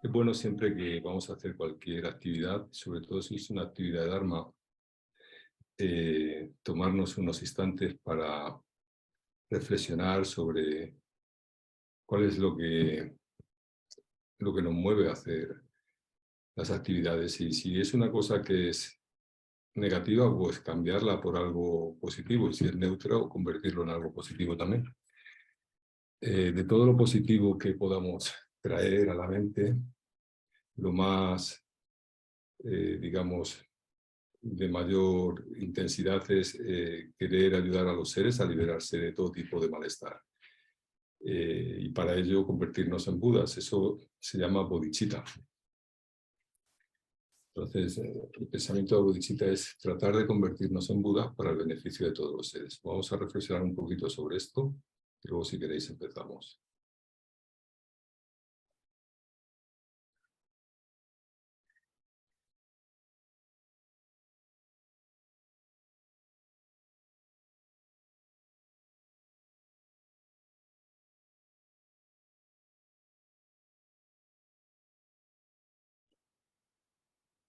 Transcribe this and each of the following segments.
Es bueno siempre que vamos a hacer cualquier actividad, sobre todo si es una actividad de Dharma, tomarnos unos instantes para reflexionar sobre cuál es lo que nos mueve a hacer las actividades. Y si es una cosa que es negativa, pues cambiarla por algo positivo. Y si es neutra, convertirlo en algo positivo también. De todo lo positivo que podamos traer a la mente, lo más, digamos, de mayor intensidad es querer ayudar a los seres a liberarse de todo tipo de malestar. Y para ello convertirnos en Budas, eso se llama bodhicitta. Entonces, el pensamiento de bodhicitta es tratar de convertirnos en Buda para el beneficio de todos los seres. Vamos a reflexionar un poquito sobre esto y luego, si queréis, empezamos.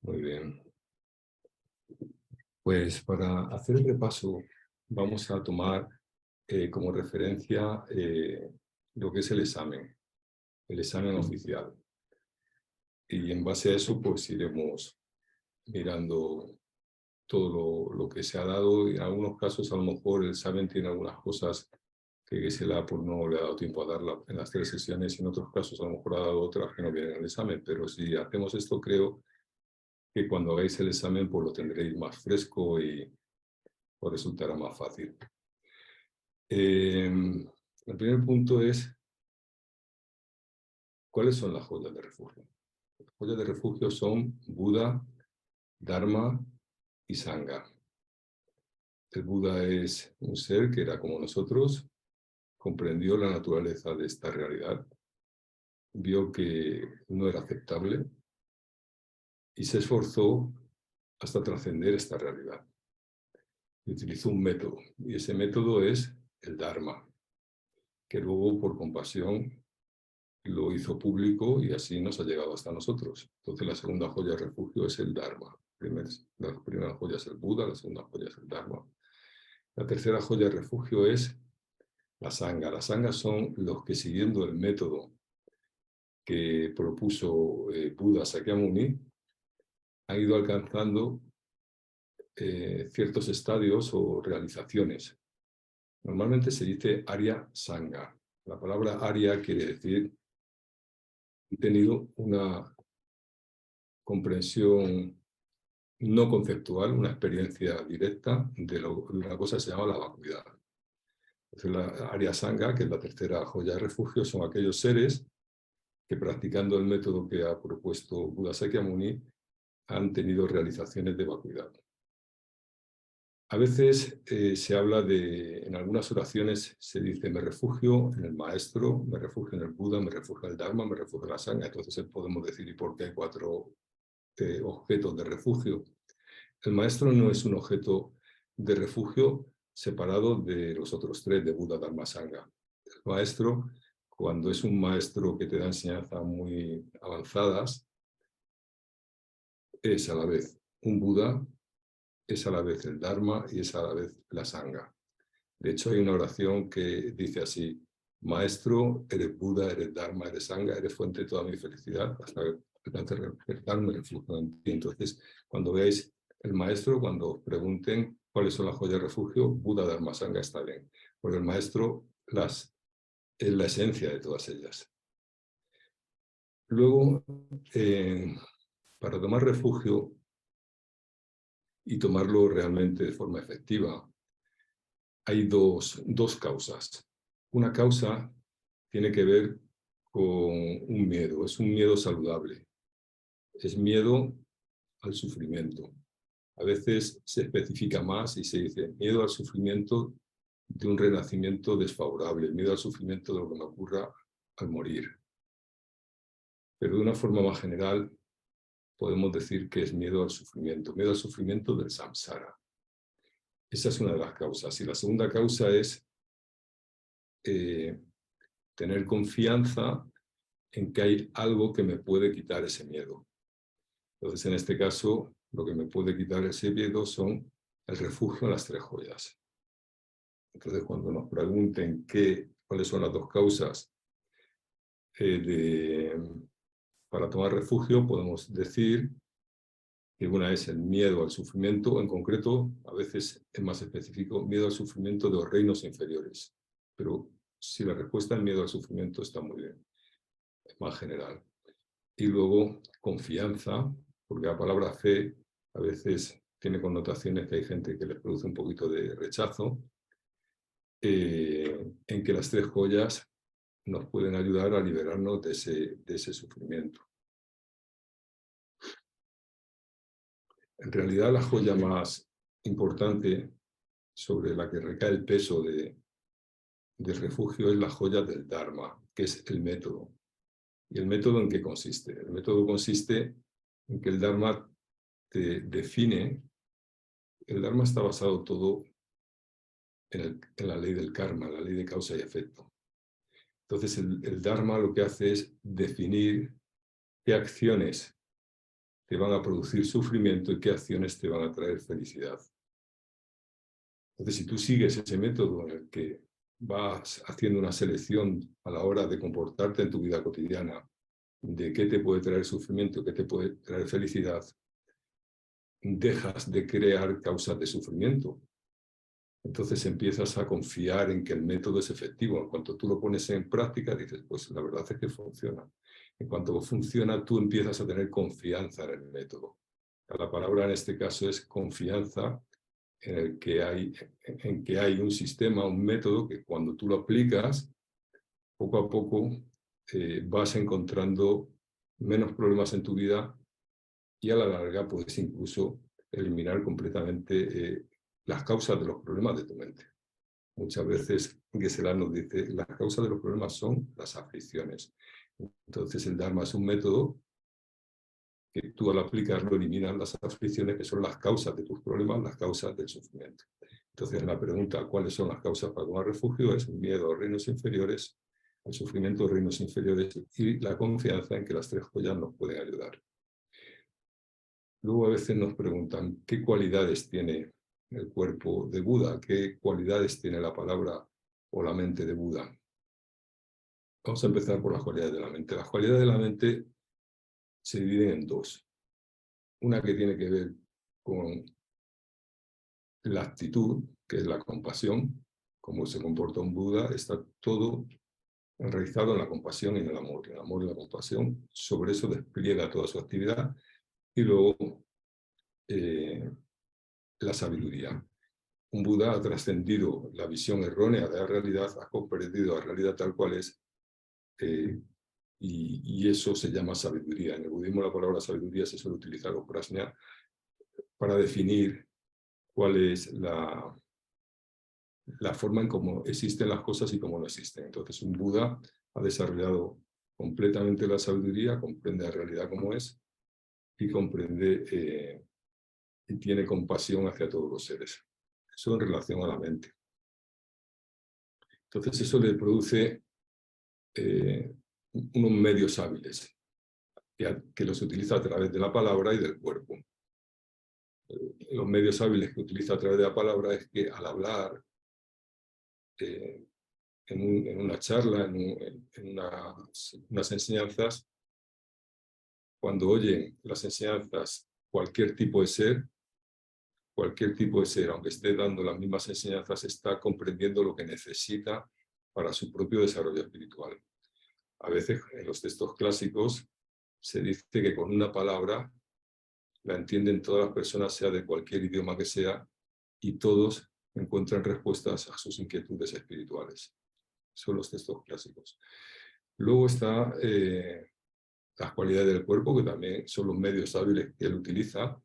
Muy bien. Pues para hacer el repaso vamos a tomar como referencia lo que es el examen oficial. Y en base a eso pues iremos mirando todo lo que se ha dado. Y en algunos casos a lo mejor el examen tiene algunas cosas que Gisela pues, no le ha dado tiempo a darla en las 3 sesiones, y en otros casos a lo mejor ha dado otras que no vienen al examen. Pero si hacemos esto, creo que cuando hagáis el examen pues lo tendréis más fresco y os resultará más fácil. El primer punto es, ¿cuáles son las joyas de refugio? Las joyas de refugio son Buda, Dharma y Sangha. El Buda es un ser que era como nosotros, comprendió la naturaleza de esta realidad, vio que no era aceptable y se esforzó hasta trascender esta realidad. Y utilizó un método, y ese método es el Dharma, que luego por compasión lo hizo público y así nos ha llegado hasta nosotros. Entonces la segunda joya de refugio es el Dharma. La primera joya es el Buda, la segunda joya es el Dharma. La tercera joya de refugio es la Sangha. Las Sanghas son los que, siguiendo el método que propuso Buda Sakyamuni, han ido alcanzando ciertos estadios o realizaciones. Normalmente se dice Arya Sangha. La palabra Arya quiere decir he tenido una comprensión no conceptual, una experiencia directa de una cosa que se llama la vacuidad. Entonces, la Arya Sangha, que es la tercera joya de refugio, son aquellos seres que, practicando el método que ha propuesto Buda Sakyamuni, han tenido realizaciones de vacuidad. A veces se habla en algunas oraciones se dice, me refugio en el Maestro, me refugio en el Buda, me refugio en el Dharma, me refugio en la Sangha. Entonces podemos decir, ¿y por qué hay 4 objetos de refugio? El Maestro no es un objeto de refugio separado de los otros 3, de Buda, Dharma, Sangha. El Maestro, cuando es un maestro que te da enseñanzas muy avanzadas, es a la vez un Buda, es a la vez el Dharma y es a la vez la Sangha. De hecho, hay una oración que dice así, Maestro, eres Buda, eres Dharma, eres Sangha, eres fuente de toda mi felicidad, hasta despertarme refugio en ti. Entonces, cuando veáis el Maestro, cuando os pregunten cuáles son las joyas de refugio, Buda, Dharma, Sangha está bien, porque el Maestro es la esencia de todas ellas. Luego, para tomar refugio y tomarlo realmente de forma efectiva, hay dos causas. Una causa tiene que ver con un miedo, es un miedo saludable, es miedo al sufrimiento. A veces se especifica más y se dice miedo al sufrimiento de un renacimiento desfavorable, miedo al sufrimiento de lo que me ocurra al morir. Pero de una forma más general podemos decir que es miedo al sufrimiento del samsara. Esa es una de las causas. Y la segunda causa es tener confianza en que hay algo que me puede quitar ese miedo. Entonces, en este caso, lo que me puede quitar ese miedo son el refugio en las 3 joyas. Entonces, cuando nos pregunten cuáles son las 2 causas para tomar refugio, podemos decir que una es el miedo al sufrimiento, en concreto, a veces es más específico, miedo al sufrimiento de los reinos inferiores. Pero si la respuesta es miedo al sufrimiento, está muy bien, es más general. Y luego, confianza, porque la palabra fe a veces tiene connotaciones que hay gente que les produce un poquito de rechazo, en que las 3 joyas nos pueden ayudar a liberarnos de ese sufrimiento. En realidad, la joya más importante sobre la que recae el peso del refugio es la joya del Dharma, que es el método. ¿Y el método en qué consiste? El método consiste en que el Dharma te define. El Dharma está basado todo en la ley del karma, la ley de causa y efecto. Entonces, el Dharma lo que hace es definir qué acciones te van a producir sufrimiento y qué acciones te van a traer felicidad. Entonces, si tú sigues ese método en el que vas haciendo una selección a la hora de comportarte en tu vida cotidiana, de qué te puede traer sufrimiento, qué te puede traer felicidad, dejas de crear causas de sufrimiento. Entonces empiezas a confiar en que el método es efectivo. En cuanto tú lo pones en práctica, dices, pues la verdad es que funciona. En cuanto funciona, tú empiezas a tener confianza en el método. La palabra en este caso es confianza en que hay un sistema, un método que cuando tú lo aplicas, poco a poco vas encontrando menos problemas en tu vida y a la larga puedes incluso eliminar completamente las causas de los problemas de tu mente. Muchas veces Geshe-la nos dice, las causas de los problemas son las aflicciones. Entonces el Dharma es un método que tú al aplicarlo eliminas las aflicciones que son las causas de tus problemas, las causas del sufrimiento. Entonces la pregunta, ¿cuáles son las causas para tomar refugio? Es el miedo a los reinos inferiores, el sufrimiento de reinos inferiores y la confianza en que las 3 joyas nos pueden ayudar. Luego a veces nos preguntan, ¿qué cualidades tiene el cuerpo de Buda? ¿Qué cualidades tiene la palabra o la mente de Buda? Vamos a empezar por las cualidades de la mente. Las cualidades de la mente se dividen en 2. Una que tiene que ver con la actitud, que es la compasión, como se comporta un Buda, está todo enraizado en la compasión y en el amor. El amor y la compasión, sobre eso despliega toda su actividad. Y luego la sabiduría. Un Buda ha trascendido la visión errónea de la realidad, ha comprendido la realidad tal cual es, y eso se llama sabiduría. En el budismo la palabra sabiduría se suele utilizar o prajna para definir cuál es la forma en cómo existen las cosas y cómo no existen. Entonces un Buda ha desarrollado completamente la sabiduría, comprende la realidad como es y comprende y tiene compasión hacia todos los seres. Eso en relación a la mente. Entonces eso le produce unos medios hábiles que los utiliza a través de la palabra y del cuerpo. Los medios hábiles que utiliza a través de la palabra es que al hablar en una charla, en unas enseñanzas, cuando oyen las enseñanzas cualquier tipo de ser, aunque esté dando las mismas enseñanzas, está comprendiendo lo que necesita para su propio desarrollo espiritual. A veces en los textos clásicos se dice que con una palabra la entienden todas las personas, sea de cualquier idioma que sea, y todos encuentran respuestas a sus inquietudes espirituales. Son los textos clásicos. Luego está las cualidades del cuerpo, que también son los medios hábiles que él utiliza,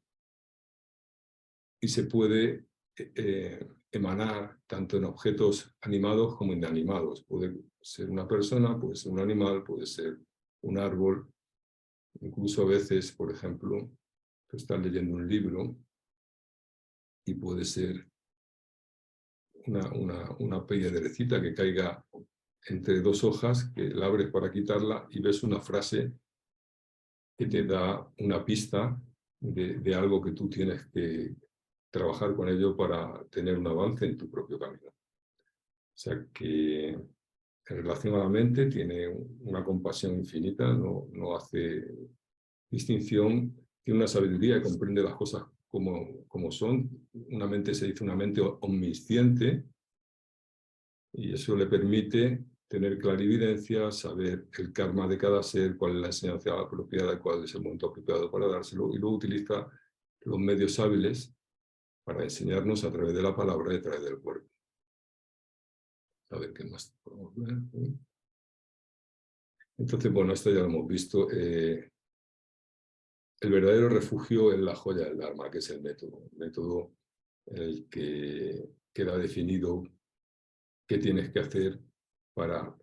y se puede emanar tanto en objetos animados como inanimados. Puede ser una persona, puede ser un animal, puede ser un árbol. Incluso a veces, por ejemplo, tú estás leyendo un libro y puede ser una piedrecita que caiga entre dos hojas, que la abres para quitarla y ves una frase que te da una pista de algo que tú tienes que trabajar con ello para tener un avance en tu propio camino. O sea que en relación a la mente tiene una compasión infinita, no hace distinción, tiene una sabiduría y comprende las cosas como son. Una mente se dice una mente omnisciente y eso le permite tener clarividencia, saber el karma de cada ser, cuál es la enseñanza apropiada, cuál es el momento apropiado para dárselo, y luego utiliza los medios hábiles para enseñarnos a través de la palabra y a través del cuerpo. A ver qué más podemos ver. Entonces, bueno, esto ya lo hemos visto. El verdadero refugio es la joya del Dharma, que es el método en el que queda definido qué tienes que hacer para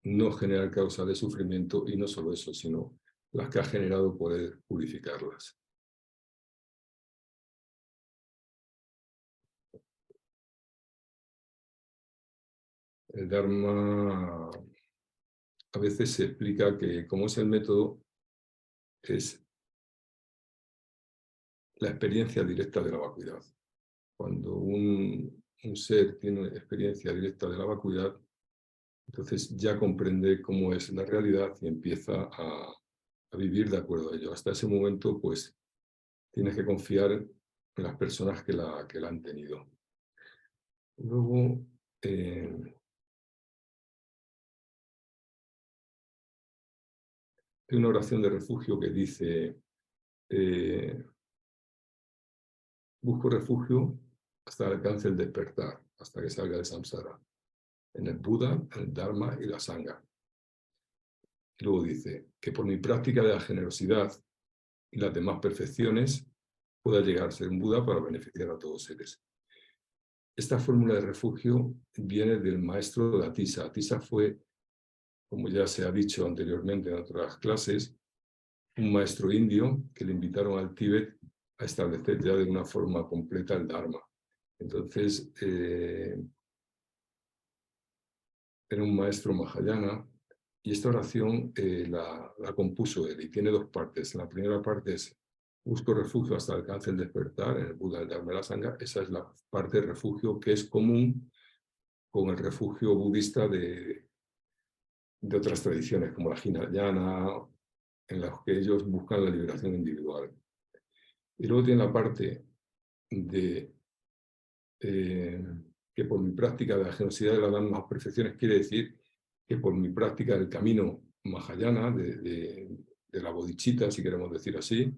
no generar causas de sufrimiento, y no solo eso, sino las que ha generado, poder purificarlas. El Dharma a veces se explica que, como es el método, es la experiencia directa de la vacuidad. Cuando un ser tiene experiencia directa de la vacuidad, entonces ya comprende cómo es la realidad y empieza a vivir de acuerdo a ello. Hasta ese momento, pues, tienes que confiar en las personas que la han tenido. Luego, hay una oración de refugio que dice, busco refugio hasta que alcance el despertar, hasta que salga de samsara, en el Buda, el Dharma y la Sangha. Y luego dice, que por mi práctica de la generosidad y las demás perfecciones, pueda llegar a ser un Buda para beneficiar a todos seres. Esta fórmula de refugio viene del maestro de Atisa. Atisa fue, como ya se ha dicho anteriormente en otras clases, un maestro indio que le invitaron al Tíbet a establecer ya de una forma completa el Dharma. Entonces, era un maestro Mahayana, y esta oración la compuso él, y tiene dos partes. La primera parte es, busco refugio hasta el alcance del despertar, en el Buda, el Dharma y la Sangha. Esa es la parte de refugio que es común con el refugio budista de otras tradiciones, como la Hinayana, en las que ellos buscan la liberación individual. Y luego tiene la parte de que por mi práctica de la generosidad de las más perfecciones, quiere decir que por mi práctica del camino Mahayana, de la bodhicitta, si queremos decir así,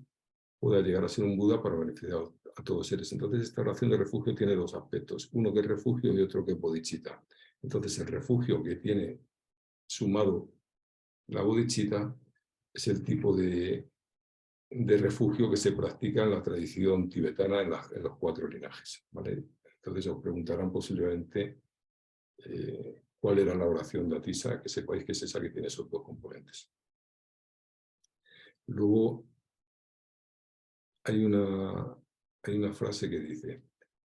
pueda llegar a ser un Buda para beneficiar a todos seres. Entonces, esta oración de refugio tiene dos aspectos, uno que es refugio y otro que es bodhicitta. Entonces, el refugio que tiene sumado la bodhicitta es el tipo de refugio que se practica en la tradición tibetana en los 4 linajes, ¿vale? Entonces os preguntarán posiblemente cuál era la oración de Atisa, que sepáis que es esa que tiene esos dos componentes. Luego hay una frase que dice,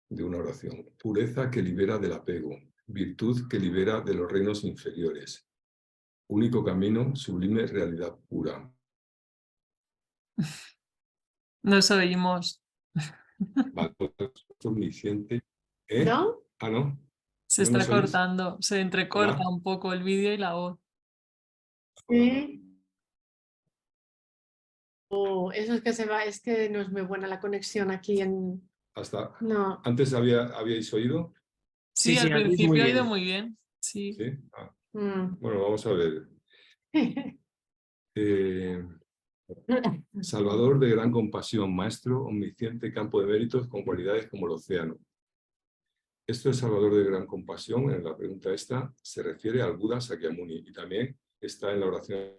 de una oración, pureza que libera del apego, virtud que libera de los reinos inferiores, único camino, sublime realidad pura. Nos oímos. Omnisciente. ¿Eh? ¿No? Ah, ¿no? Se ¿No está nos oís? cortando, se entrecorta Hola. un poco el vídeo y la voz. Sí. Oh, eso es que se va, es que no es muy buena la conexión aquí en... Hasta No. antes habíais oído. Sí, al Sí, Andrés, muy principio ha ido bien. muy bien. Sí. ¿Sí? Ah, Mm. bueno, vamos a ver. Salvador de gran compasión, maestro omnisciente, campo de méritos con cualidades como el océano. Esto es Salvador de gran compasión. En la pregunta esta se refiere al Buda Sakyamuni, y también está en la oración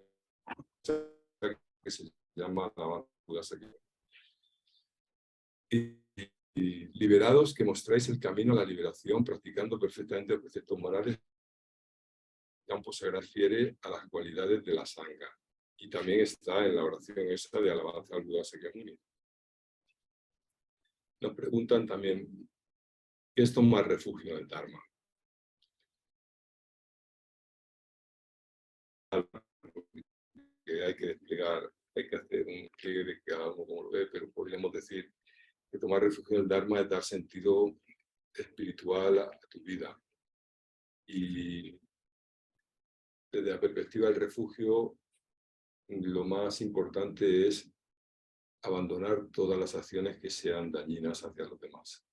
que se llama la Buda Sakyamuni. Y liberados, que mostráis el camino a la liberación practicando perfectamente los preceptos morales. El campo se refiere a las cualidades de la Sangha, y también está en la oración esa de alabanza al Buda Sakyamuni. Nos preguntan también, ¿qué es tomar refugio en el Dharma? que hay que desplegar, hay que hacer un despliegue de cada uno como lo ve, pero podríamos decir que tomar refugio en el Dharma es dar sentido espiritual a tu vida. Y desde la perspectiva del refugio, lo más importante es abandonar todas las acciones que sean dañinas hacia los demás.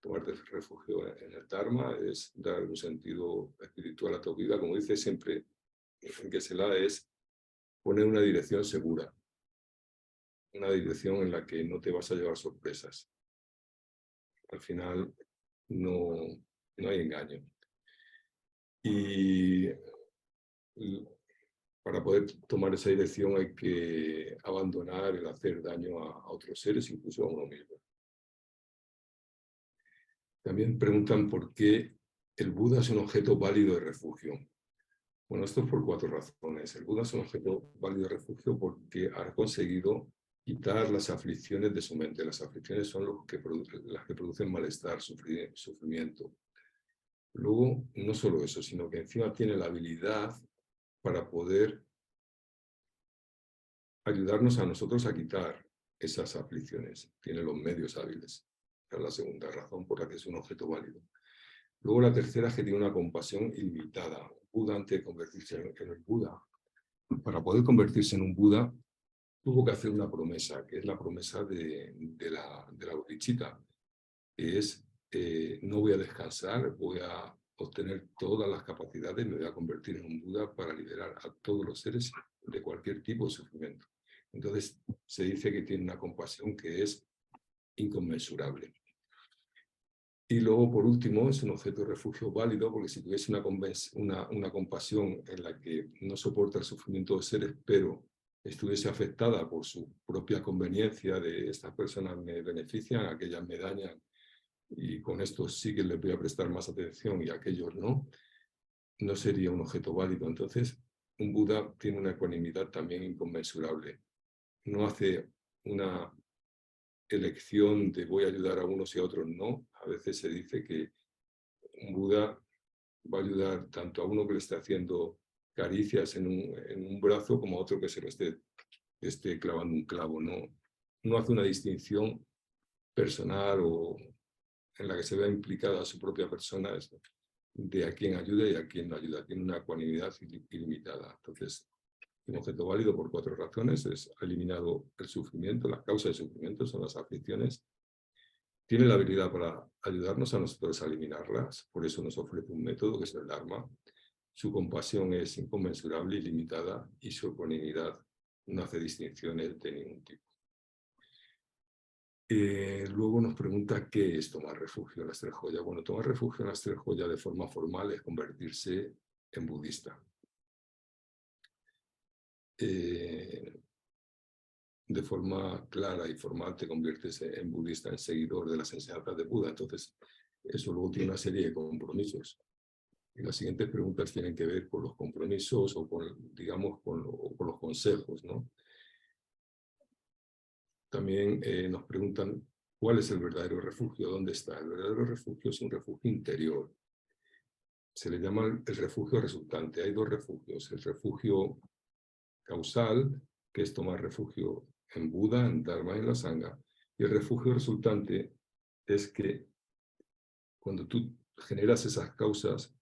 Tomar refugio en el Dharma es dar un sentido espiritual a tu vida, como dice siempre en Geshe-la, es poner una dirección segura, una dirección en la que no te vas a llevar sorpresas. Al final no hay engaño. Y para poder tomar esa dirección hay que abandonar el hacer daño a otros seres, incluso a uno mismo. También preguntan por qué el Buda es un objeto válido de refugio. Bueno, esto es por 4 razones. El Buda es un objeto válido de refugio porque ha conseguido quitar las aflicciones de su mente. Las aflicciones son las que producen malestar, sufrimiento. Luego, no solo eso, sino que encima tiene la habilidad para poder ayudarnos a nosotros a quitar esas aflicciones. Tiene los medios hábiles. Esa es la segunda razón por la que es un objeto válido. Luego la tercera es que tiene una compasión ilimitada. Buda, antes de convertirse en el Buda, para poder convertirse en un Buda, tuvo que hacer una promesa, que es la promesa de la bodhicitta, que es no voy a descansar, voy a obtener todas las capacidades, me voy a convertir en un Buda para liberar a todos los seres de cualquier tipo de sufrimiento. Entonces se dice que tiene una compasión que es inconmensurable. Y luego, por último, es un objeto de refugio válido, porque si tuviese una compasión en la que no soporta el sufrimiento de seres, pero estuviese afectada por su propia conveniencia de estas personas me benefician, aquellas me dañan, y con esto sí que les voy a prestar más atención y aquellos no, no sería un objeto válido. Entonces, un Buda tiene una ecuanimidad también inconmensurable. No hace una elección de voy a ayudar a unos y a otros no. A veces se dice que un Buda va a ayudar tanto a uno que le esté haciendo caricias en un brazo como a otro que se lo esté clavando un clavo. No hace una distinción personal o en la que se vea implicada a su propia persona de a quién ayuda y a quién no ayuda. Tiene una ecuanimidad ilimitada. Entonces, un objeto válido por 4 razones. Ha eliminado el sufrimiento, las causas de sufrimiento son las aflicciones. Tiene la habilidad para ayudarnos a nosotros a eliminarlas, por eso nos ofrece un método que es el Dharma. Su compasión es inconmensurable, ilimitada, y su ecuanimidad no hace distinciones de ningún tipo. Luego nos pregunta qué es tomar refugio en las 3 joyas. Bueno, tomar refugio en las 3 joyas de forma formal es convertirse en budista. De forma clara y formal te conviertes en budista, en seguidor de las enseñanzas de Buda. Entonces, eso luego tiene una serie de compromisos. Y las siguientes preguntas tienen que ver con los compromisos o con, digamos, con los consejos, ¿no? También nos preguntan cuál es el verdadero refugio, dónde está. El verdadero refugio es un refugio interior. Se le llama el refugio resultante. Hay 2 refugios. El refugio causal, que es tomar refugio en Buda, en Dharma y en la Sangha. Y el refugio resultante es que cuando tú generas esas causas,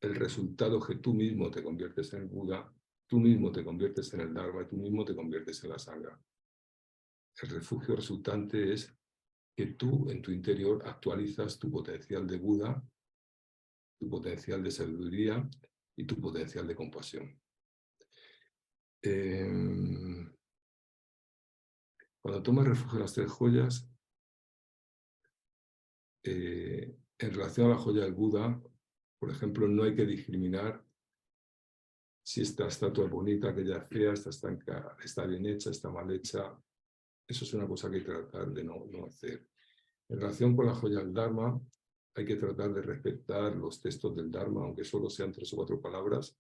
el resultado es que tú mismo te conviertes en Buda, tú mismo te conviertes en el Dharma y tú mismo te conviertes en la Sangha. El refugio resultante es que tú en tu interior actualizas tu potencial de Buda, tu potencial de sabiduría y tu potencial de compasión. Cuando tomas refugio en las 3 joyas, en relación a la joya del Buda, por ejemplo, no hay que discriminar si esta estatua es bonita, aquella es fea, está bien hecha, está mal hecha. Eso es una cosa que hay que tratar de no hacer. En relación con la joya del Dharma, hay que tratar de respetar los textos del Dharma, aunque solo sean 3 o 4 palabras.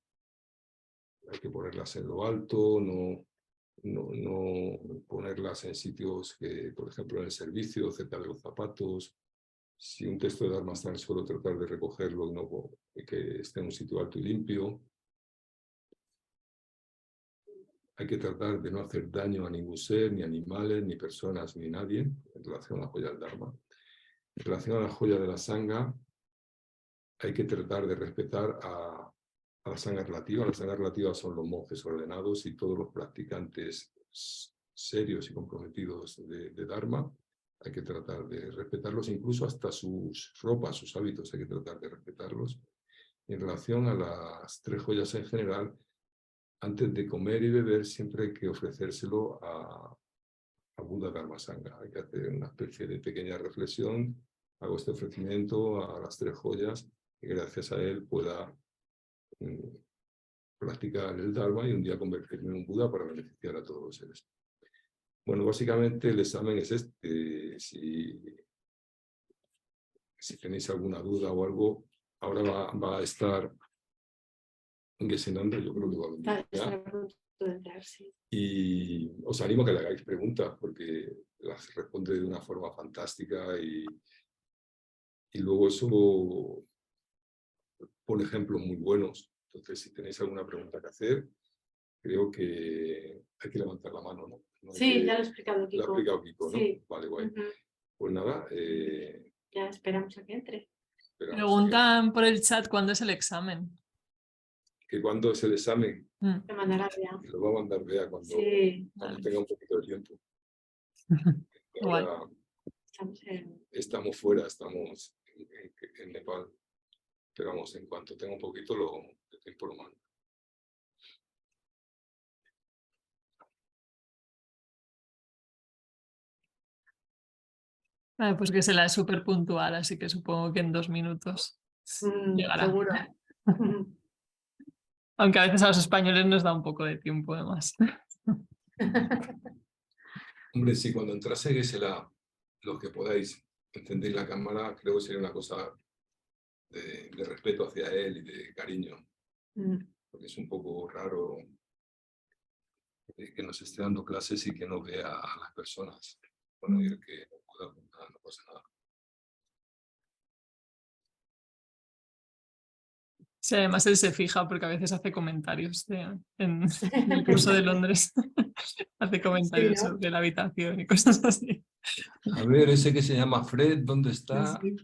Hay que ponerlas en lo alto, no ponerlas en sitios que, por ejemplo, en el servicio, cerca de los zapatos. Si un texto de Dharma está en el suelo, tratar de recogerlo y que esté en un sitio alto y limpio. hay que tratar de no hacer daño a ningún ser, ni animales, ni personas, ni nadie, en relación a la joya del Dharma. En relación a la joya de la Sangha, hay que tratar de respetar a la Sangha relativa. La Sangha relativa son los monjes ordenados y todos los practicantes serios y comprometidos de Dharma. Hay que tratar de respetarlos, incluso hasta sus ropas, sus hábitos, hay que tratar de respetarlos. Y en relación a las 3 joyas en general, antes de comer y beber siempre hay que ofrecérselo a Buda Dharma Sangha. Hay que hacer una especie de pequeña reflexión. Hago este ofrecimiento a las 3 joyas y gracias a él pueda practicar el Dharma y un día convertirme en un Buda para beneficiar a todos los seres. Bueno, básicamente el examen es este. Si tenéis alguna duda o algo, ahora va a estar Gesenanda, yo creo que va a venir Está ya. a punto de entrar, sí. Y os animo a que le hagáis preguntas porque las responde de una forma fantástica y luego eso pone ejemplos muy buenos. Entonces, si tenéis alguna pregunta que hacer, creo que hay que levantar la mano, ¿no? No hay Sí, que- ya lo ha explicado Lo ha Kiko. explicado Kiko, ¿no? Sí. Vale, guay. Ujú. Pues nada, Ya esperamos a que entre. esperamos Preguntan por el chat cuándo es el examen. que cuando es el examen, Te mandará ya. lo va a mandar Bea cuando Sí, cuando Vale. tenga un poquito de tiempo. Guay. Ahora estamos en... estamos fuera, estamos en Nepal. Pero vamos, en cuanto tenga un poquito de tiempo lo mando. Pues que se la es súper puntual, así que supongo que en 2 minutos llegará. seguro. Aunque a veces a los españoles nos da un poco de tiempo además. Hombre, si cuando entrase Geshe-la, los que podáis encender la cámara, creo que sería una cosa de respeto hacia él y de cariño, porque es un poco raro que nos esté dando clases y que no vea a las personas. Bueno, y el que no pueda apuntar, no pasa nada. Sí, además él se fija porque a veces hace comentarios en el curso de Londres. Hace comentarios ¿no? sobre la habitación y cosas así. A ver, ese que se llama Fred, ¿dónde está? Sí.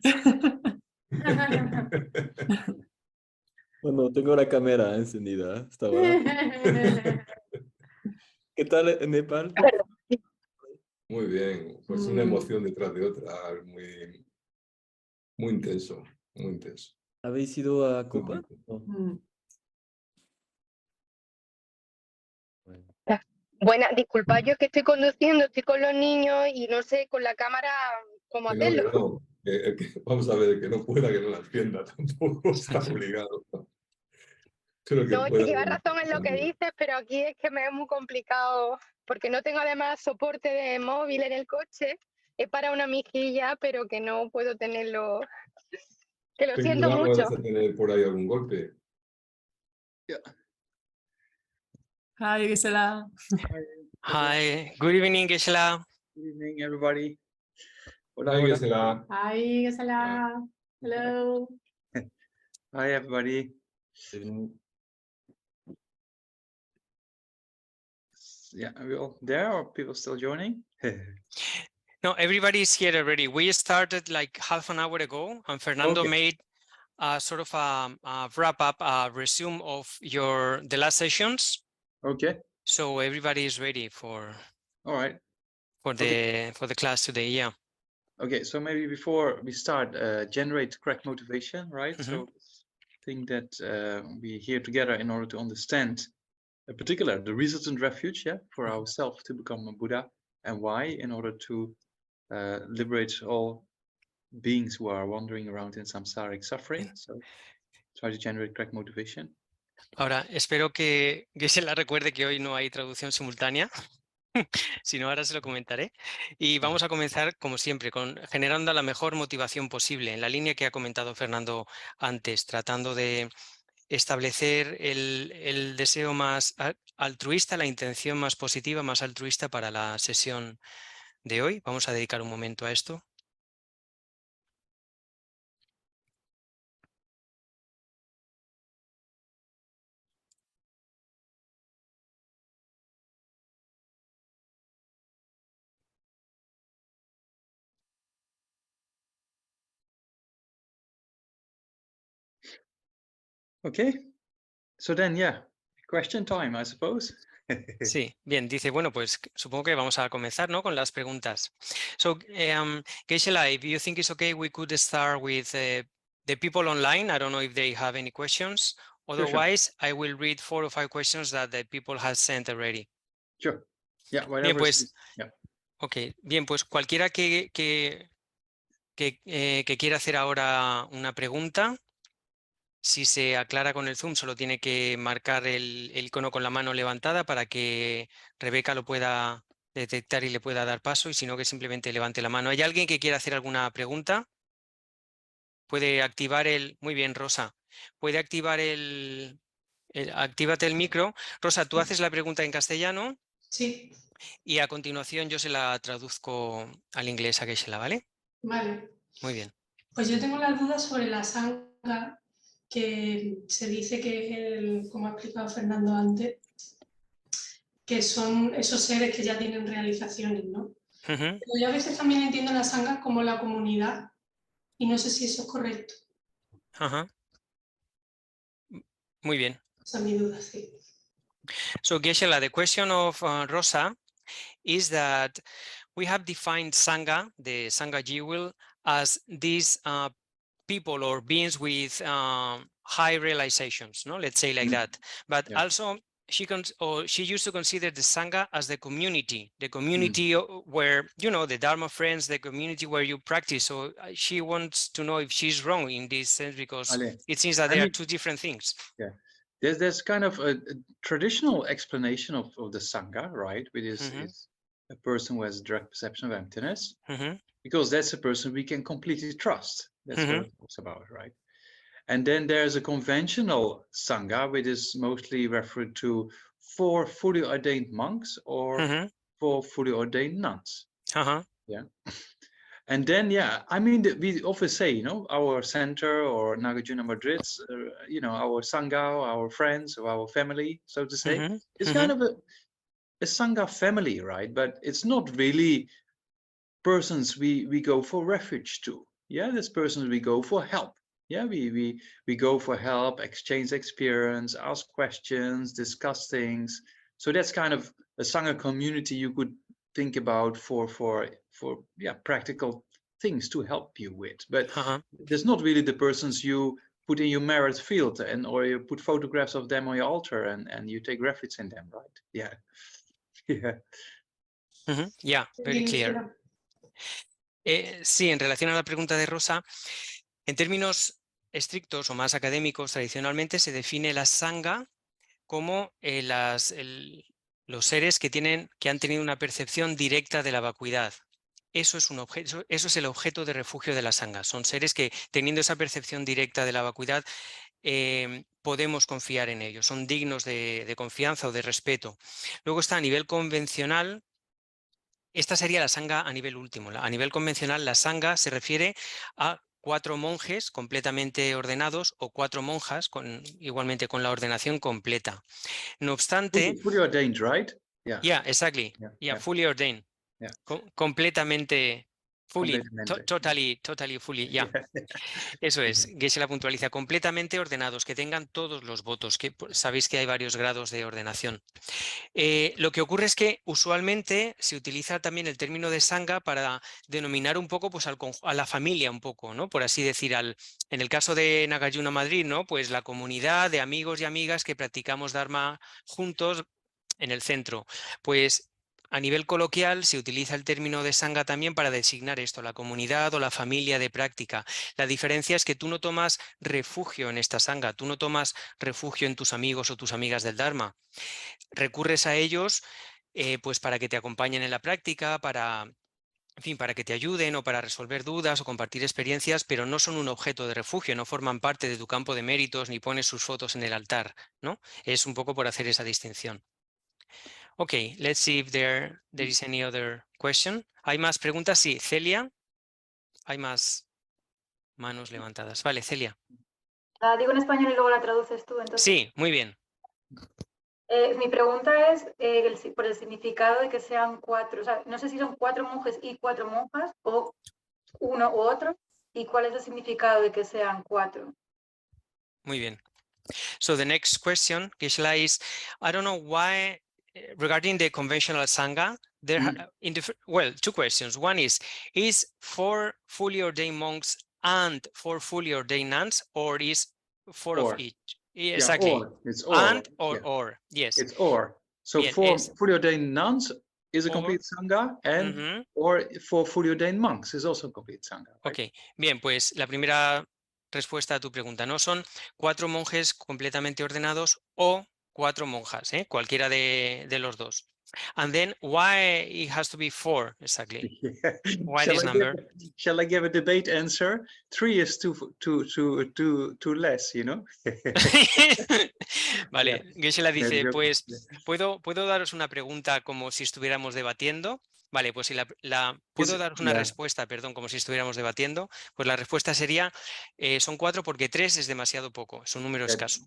Bueno, tengo la cámara encendida hasta ahora. ¿Qué tal en Nepal? Muy bien, pues una emoción detrás de otra, muy, muy intenso, muy intenso. ¿Habéis ido a Muy Copa? bonito. No. Bueno. Buena, disculpa, yo que estoy conduciendo, estoy con los niños y no sé con la cámara cómo Que no, hacerlo. que no. Vamos a ver, que no pueda, que no la entienda, tampoco está obligado. Pero que No, es que pueda. llevas razón en lo que dices, pero aquí es que me es muy complicado porque no tengo además soporte de móvil en el coche. Es para una mejilla, pero que no puedo tenerlo. Que lo Ten siento cuidado, no mucho. vayas a tener por ahí algún golpe. Ay, Gisela. Hi, good evening, Gisela. Good evening, everybody. Hola, Ahí hola. que se la. Ay, Gisela. Hello. Hi, everybody. Yeah, are we all there or people still joining? No, everybody's here already. We started like half an hour ago, and Fernando Okay. made a sort of a wrap up, a resume of the last sessions. Okay. So everybody is ready for All right. for the class today. Yeah. Okay. So maybe before we start, generate correct motivation, right? So I think that we're here together in order to understand, in particular, the resultant refuge, yeah, for ourselves to become a Buddha, and why, in order to liberate all beings who are wandering around in samsaric suffering. So try to generate correct motivation. Ahora, espero que Gisela recuerde que hoy no hay traducción simultánea. Si no, ahora se lo comentaré. Y vamos a comenzar, como siempre, generando la mejor motivación posible, en la línea que ha comentado Fernando antes, tratando de establecer el deseo más altruista, la intención más positiva, más altruista para la sesión de hoy. Vamos a dedicar un momento a esto. Okay, so then, yeah, question time, I suppose. Sí, bien, dice, bueno, pues supongo que vamos a comenzar, ¿no? Con las preguntas. So, Gisela, if you think it's okay, we could start with the people online. I don't know if they have any questions. Sure. Otherwise, I will read 4 or 5 questions that the people have sent already. Sure. Yeah, Bien, whatever. pues, Yeah. ok, bien, pues cualquiera que quiera hacer ahora una pregunta, si se aclara con el Zoom, solo tiene que marcar el icono con la mano levantada para que Rebeca lo pueda detectar y le pueda dar paso, y si no, que simplemente levante la mano. ¿Hay alguien que quiera hacer alguna pregunta? Puede activar el... Muy bien, Rosa. Puede activar actívate el micro. Rosa, tú haces la pregunta en castellano Sí, y a continuación yo se la traduzco al inglés a Gisela, ¿vale? vale. Muy bien. Pues yo tengo las dudas sobre la sangha, que se dice que, como ha explicado Fernando antes, que son esos seres que ya tienen realizaciones, ¿no? Ujú, Pero yo a veces también entiendo la sangha como la comunidad, y no sé si eso es correcto. ajá. Muy bien. Esa es mi duda, sí. So, Gisela, the question of Rosa is that we have defined Sangha, the Sangha jewel, as these people or beings with high realizations, no? Let's say like that. But Yeah. also she used to consider the Sangha as the community where, you know, the Dharma friends, the community where you practice. So she wants to know if she's wrong in this sense, because Ale, it seems that I they are mean- two different things. Yeah. There's kind of a traditional explanation of the Sangha, right? Which is a person who has direct perception of emptiness, Mhm, because that's a person we can completely trust. That's what it talks about, right? And then there's a conventional Sangha, which is mostly referred to 4 fully ordained monks or mhm, 4 fully ordained nuns. uh-huh, And then, yeah, I mean, we often say, you know, our center or Nagarjuna Madrid's, you know, our Sangha, our friends, or our family, so to say. mhm, It's kind of a Sangha family, right? But it's not really persons we go for refuge to. Yeah, there's persons we go for help. Yeah, we go for help, exchange experience, ask questions, discuss things. So that's kind of a Sangha community you could think about for yeah, practical things to help you with. But uh-huh. there's not really the persons you put in your merit field or you put photographs of them on your altar and you take refuge in them, right? Yeah. Yeah. Yeah, very clear. Sí, en relación a la pregunta de Rosa, en términos estrictos o más académicos, tradicionalmente se define la Sangha como los seres que han tenido una percepción directa de la vacuidad. Eso es el objeto de refugio de la Sangha. Son seres que, teniendo esa percepción directa de la vacuidad, podemos confiar en ellos, son dignos de confianza o de respeto. Luego está a nivel convencional. Esta sería la Sangha a nivel último. A nivel convencional, la Sangha se refiere a 4 monjes completamente ordenados o 4 monjas igualmente con la ordenación completa. No obstante... Fully ordained, right? Yeah, exactly. Yeah, fully ordained. Yeah. Completamente... Fully, Completamente. totally fully, yeah. Eso es, Geshe-la puntualiza, completamente ordenados, que tengan todos los votos, que sabéis que hay varios grados de ordenación. Lo que ocurre es que usualmente se utiliza también el término de Sangha para denominar un poco pues, a la familia, un poco, ¿no? Por así decir, en el caso de Nagarjuna Madrid, ¿no? Pues la comunidad de amigos y amigas que practicamos Dharma juntos en el centro. Pues a nivel coloquial se utiliza el término de Sangha también para designar esto, la comunidad o la familia de práctica. La diferencia es que tú no tomas refugio en esta Sangha, tú no tomas refugio en tus amigos o tus amigas del Dharma. Recurres a ellos pues para que te acompañen en la práctica, en fin, para que te ayuden o para resolver dudas o compartir experiencias, pero no son un objeto de refugio, no forman parte de tu campo de méritos ni pones sus fotos en el altar, ¿no? Es un poco por hacer esa distinción. Ok, let's see if there is any other question. ¿Hay más preguntas? Sí, Celia. Hay más manos levantadas. Vale, Celia. La digo en español y luego la traduces tú, entonces. Sí, muy bien. Mi pregunta es por el significado de que sean 4, o sea, no sé si son 4 monjes y 4 monjas o uno u otro, y cuál es el significado de que sean 4. Muy bien. So the next question, Gisela, is I don't know why regarding the conventional Sangha, well, two questions. One is 4 fully ordained monks and 4 fully ordained nuns, or is 4 of Or. each? Yeah, Exactly. or. It's or. And Yeah. or, yes. It's or. So Bien, 4 es fully ordained nuns is a or. complete Sangha, and Ujú. or 4 fully ordained monks is also a complete Sangha. Right? Ok, bien, pues la primera respuesta a tu pregunta, ¿no? Son 4 monjes completamente ordenados o 4 monjas, ¿eh? Cualquiera de los dos. And then why it has to be 4 exactly? Yeah. Why this number? Shall I give a debate answer? 3 is too less, you know? Vale, Gisela dice, Yeah. pues ¿puedo daros una pregunta como si estuviéramos debatiendo? Vale, pues si puedo daros una respuesta, perdón, como si estuviéramos debatiendo, pues la respuesta sería, son 4 porque 3 es demasiado poco, es un número escaso.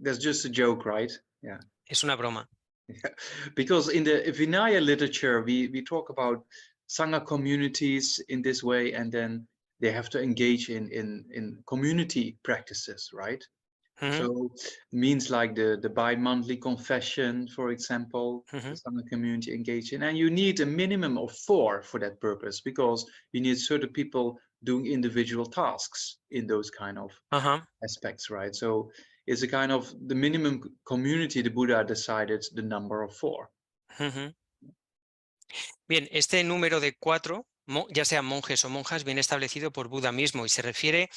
That's just a joke, right? Yeah. Es una broma. Because in the Vinaya literature, we talk about Sangha communities in this way, and then they have to engage in community practices, right? So means like the bi-monthly confession, for example, the Sangha community engage in, and you need a minimum of 4 for that purpose, because you need certain people doing individual tasks in those kind of aspects, right? So it's a kind of the minimum community the Buddha decided the number of 4. Bien, este número de 4, ya sean monjes o monjas, viene establecido por Buda mismo y se refiere,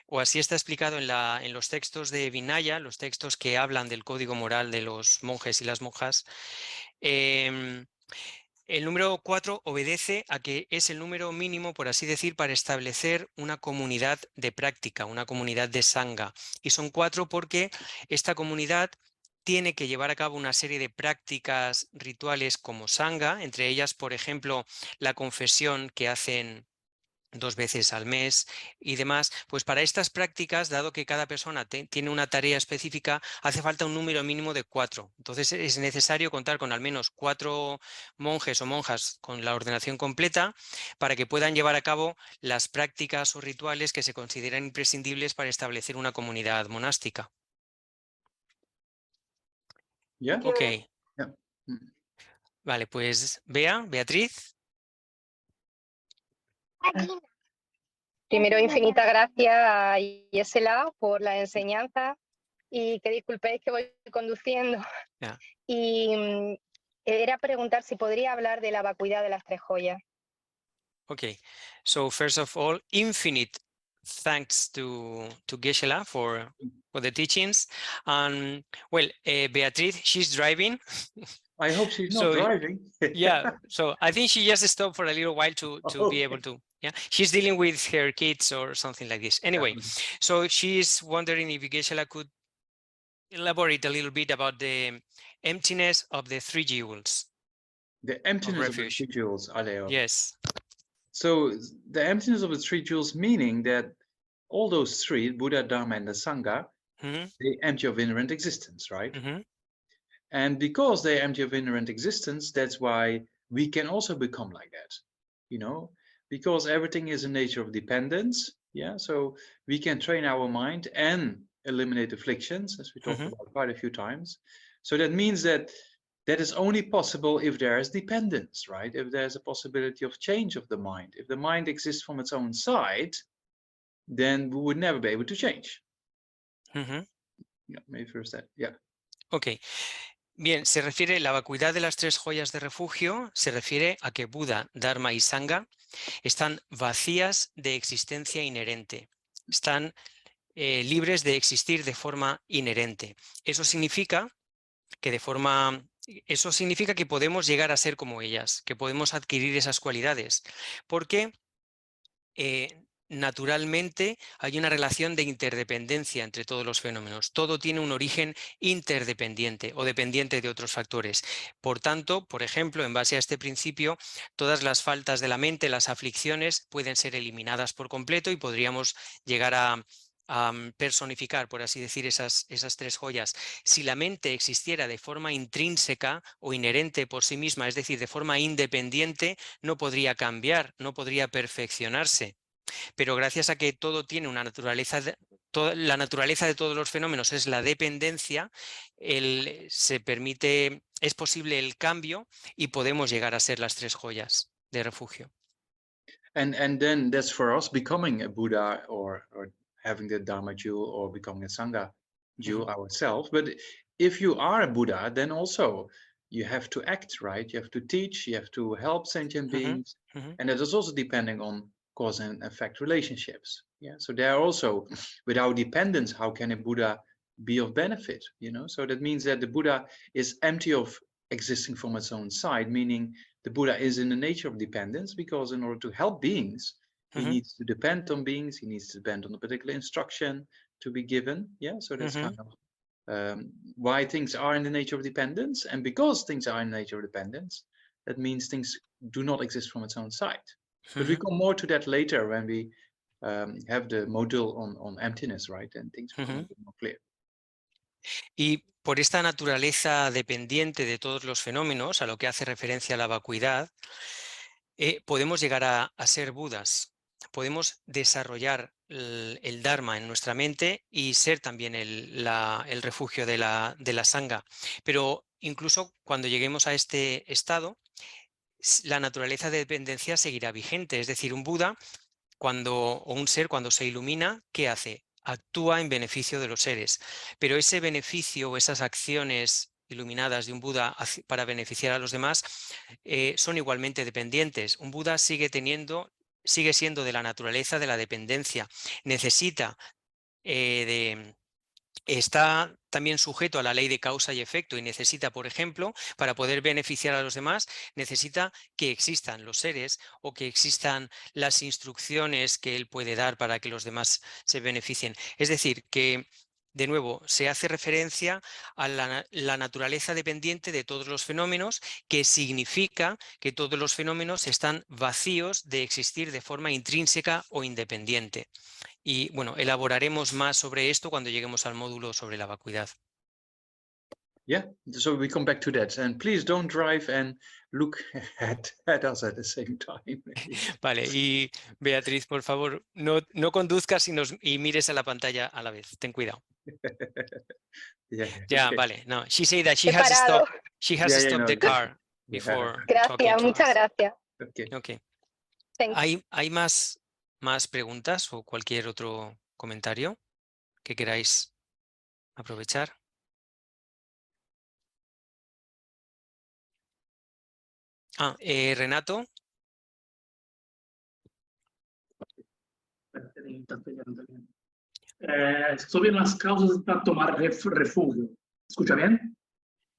o así está explicado en los textos de Vinaya, los textos que hablan del código moral de los monjes y las monjas. El número 4 obedece a que es el número mínimo, por así decir, para establecer una comunidad de práctica, una comunidad de Sangha. Y son 4 porque esta comunidad tiene que llevar a cabo una serie de prácticas rituales como Sangha, entre ellas, por ejemplo, la confesión que hacen 2 veces al mes y demás. Pues para estas prácticas, dado que cada persona tiene una tarea específica, hace falta un número mínimo de 4. Entonces es necesario contar con al menos 4 monjes o monjas con la ordenación completa para que puedan llevar a cabo las prácticas o rituales que se consideran imprescindibles para establecer una comunidad monástica. Yeah. Ok. Yeah. Vale, pues Beatriz. Primero, infinitas gracias a Gisela por la enseñanza y que disculpéis que voy conduciendo. Yeah. Y era preguntar si podría hablar de la vacuidad de las 3 joyas. Okay, so first of all, infinite thanks to Geshe-la for the teachings. And well, Beatriz, she's driving. I hope she's not driving. Yeah, so I think she just stopped for a little while to be able to. Yeah, she's dealing with her kids or something like this. Anyway, so she's wondering if Geshe-la could elaborate a little bit about the emptiness of the 3 jewels. The emptiness of the 3 jewels, Aleo. Yes. So the emptiness of the 3 jewels, meaning that all those 3, Buddha, Dharma, and the Sangha, they empty of inherent existence, right? And because they empty of inherent existence, that's why we can also become like that, you know, because everything is a nature of dependence. Yeah, so we can train our mind and eliminate afflictions, as we talked about quite a few times. So that means that is only possible if there is dependence, right? If there's a possibility of change of the mind. If the mind exists from its own side, then we would never be able to change. Yeah, maybe first that. Yeah. Okay. Bien, se refiere, la vacuidad de las 3 joyas de refugio, se refiere a que Buda, Dharma y Sangha están vacías de existencia inherente, están libres de existir de forma inherente. Eso significa que podemos llegar a ser como ellas, que podemos adquirir esas cualidades, porque naturalmente hay una relación de interdependencia entre todos los fenómenos. Todo tiene un origen interdependiente o dependiente de otros factores. Por tanto, por ejemplo, en base a este principio, todas las faltas de la mente, las aflicciones, pueden ser eliminadas por completo y podríamos llegar a personificar, por así decir, esas 3 joyas. Si la mente existiera de forma intrínseca o inherente por sí misma, es decir, de forma independiente, no podría cambiar, no podría perfeccionarse. Pero gracias a que todo tiene una naturaleza la naturaleza de todos los fenómenos es la dependencia, es posible el cambio y podemos llegar a ser las tres joyas de refugio. And then that's for us becoming a Buddha or having the Dharma jewel or becoming a Sangha jewel ourselves. But if you are a Buddha, then also you have to act, right? You have to teach, you have to help sentient beings. And that is also depending on cause and effect relationships. Yeah. So there are also, without dependence, how can a Buddha be of benefit? You know, so that means that the Buddha is empty of existing from its own side, meaning the Buddha is in the nature of dependence, because in order to help beings, he needs to depend on beings, he needs to depend on a particular instruction to be given. Yeah, so that's kind of why things are in the nature of dependence. And because things are in the nature of dependence, that means things do not exist from its own side. But we come more to that later when we have the module on emptiness, right? And things become a bit more clear. Y por esta naturaleza dependiente de todos los fenómenos, a lo que hace referencia a la vacuidad, podemos llegar a ser Budas. Podemos desarrollar el Dharma en nuestra mente y ser también el refugio de la Sangha. Pero incluso cuando lleguemos a este estado, la naturaleza de dependencia seguirá vigente. Es decir, un Buda o un ser cuando se ilumina, ¿qué hace? Actúa en beneficio de los seres, pero ese beneficio o esas acciones iluminadas de un Buda para beneficiar a los demás son igualmente dependientes. Un Buda sigue siendo de la naturaleza de la dependencia, necesita está también sujeto a la ley de causa y efecto y necesita, por ejemplo, para poder beneficiar a los demás, necesita que existan los seres o que existan las instrucciones que él puede dar para que los demás se beneficien. Es decir, que, de nuevo, se hace referencia a la naturaleza dependiente de todos los fenómenos, que significa que todos los fenómenos están vacíos de existir de forma intrínseca o independiente. Y bueno, elaboraremos más sobre esto cuando lleguemos al módulo sobre la vacuidad. Yeah, so we come back to that. And please don't drive and look at us at the same time. Vale, y Beatriz, por favor, no conduzcas y mires a la pantalla a la vez. Ten cuidado. Yeah, okay. Vale. No, she said that she has stopped no, the car before Gracias, talking to muchas us. gracias. Okay. Thank you. ¿Hay más preguntas o cualquier otro comentario que queráis aprovechar? Renato. Sobre las causas para tomar refugio. ¿Escucha bien?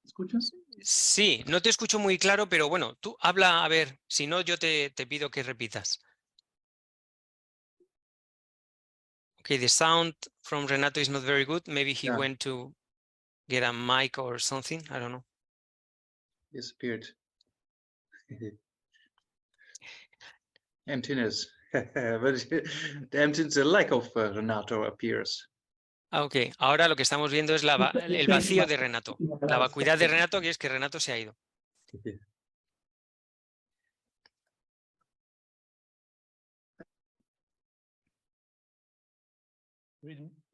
¿Escuchas? Sí, no te escucho muy claro, pero bueno, tú habla, a ver, si no yo te pido que repitas. Okay, the sound from Renato is not very good. Maybe he went to get a mic or something. I don't know. Disappeared. Emptiness. But the emptiness, the lack of Renato appears. Ok, ahora lo que estamos viendo es el vacío de Renato. La vacuidad de Renato, que es que Renato se ha ido.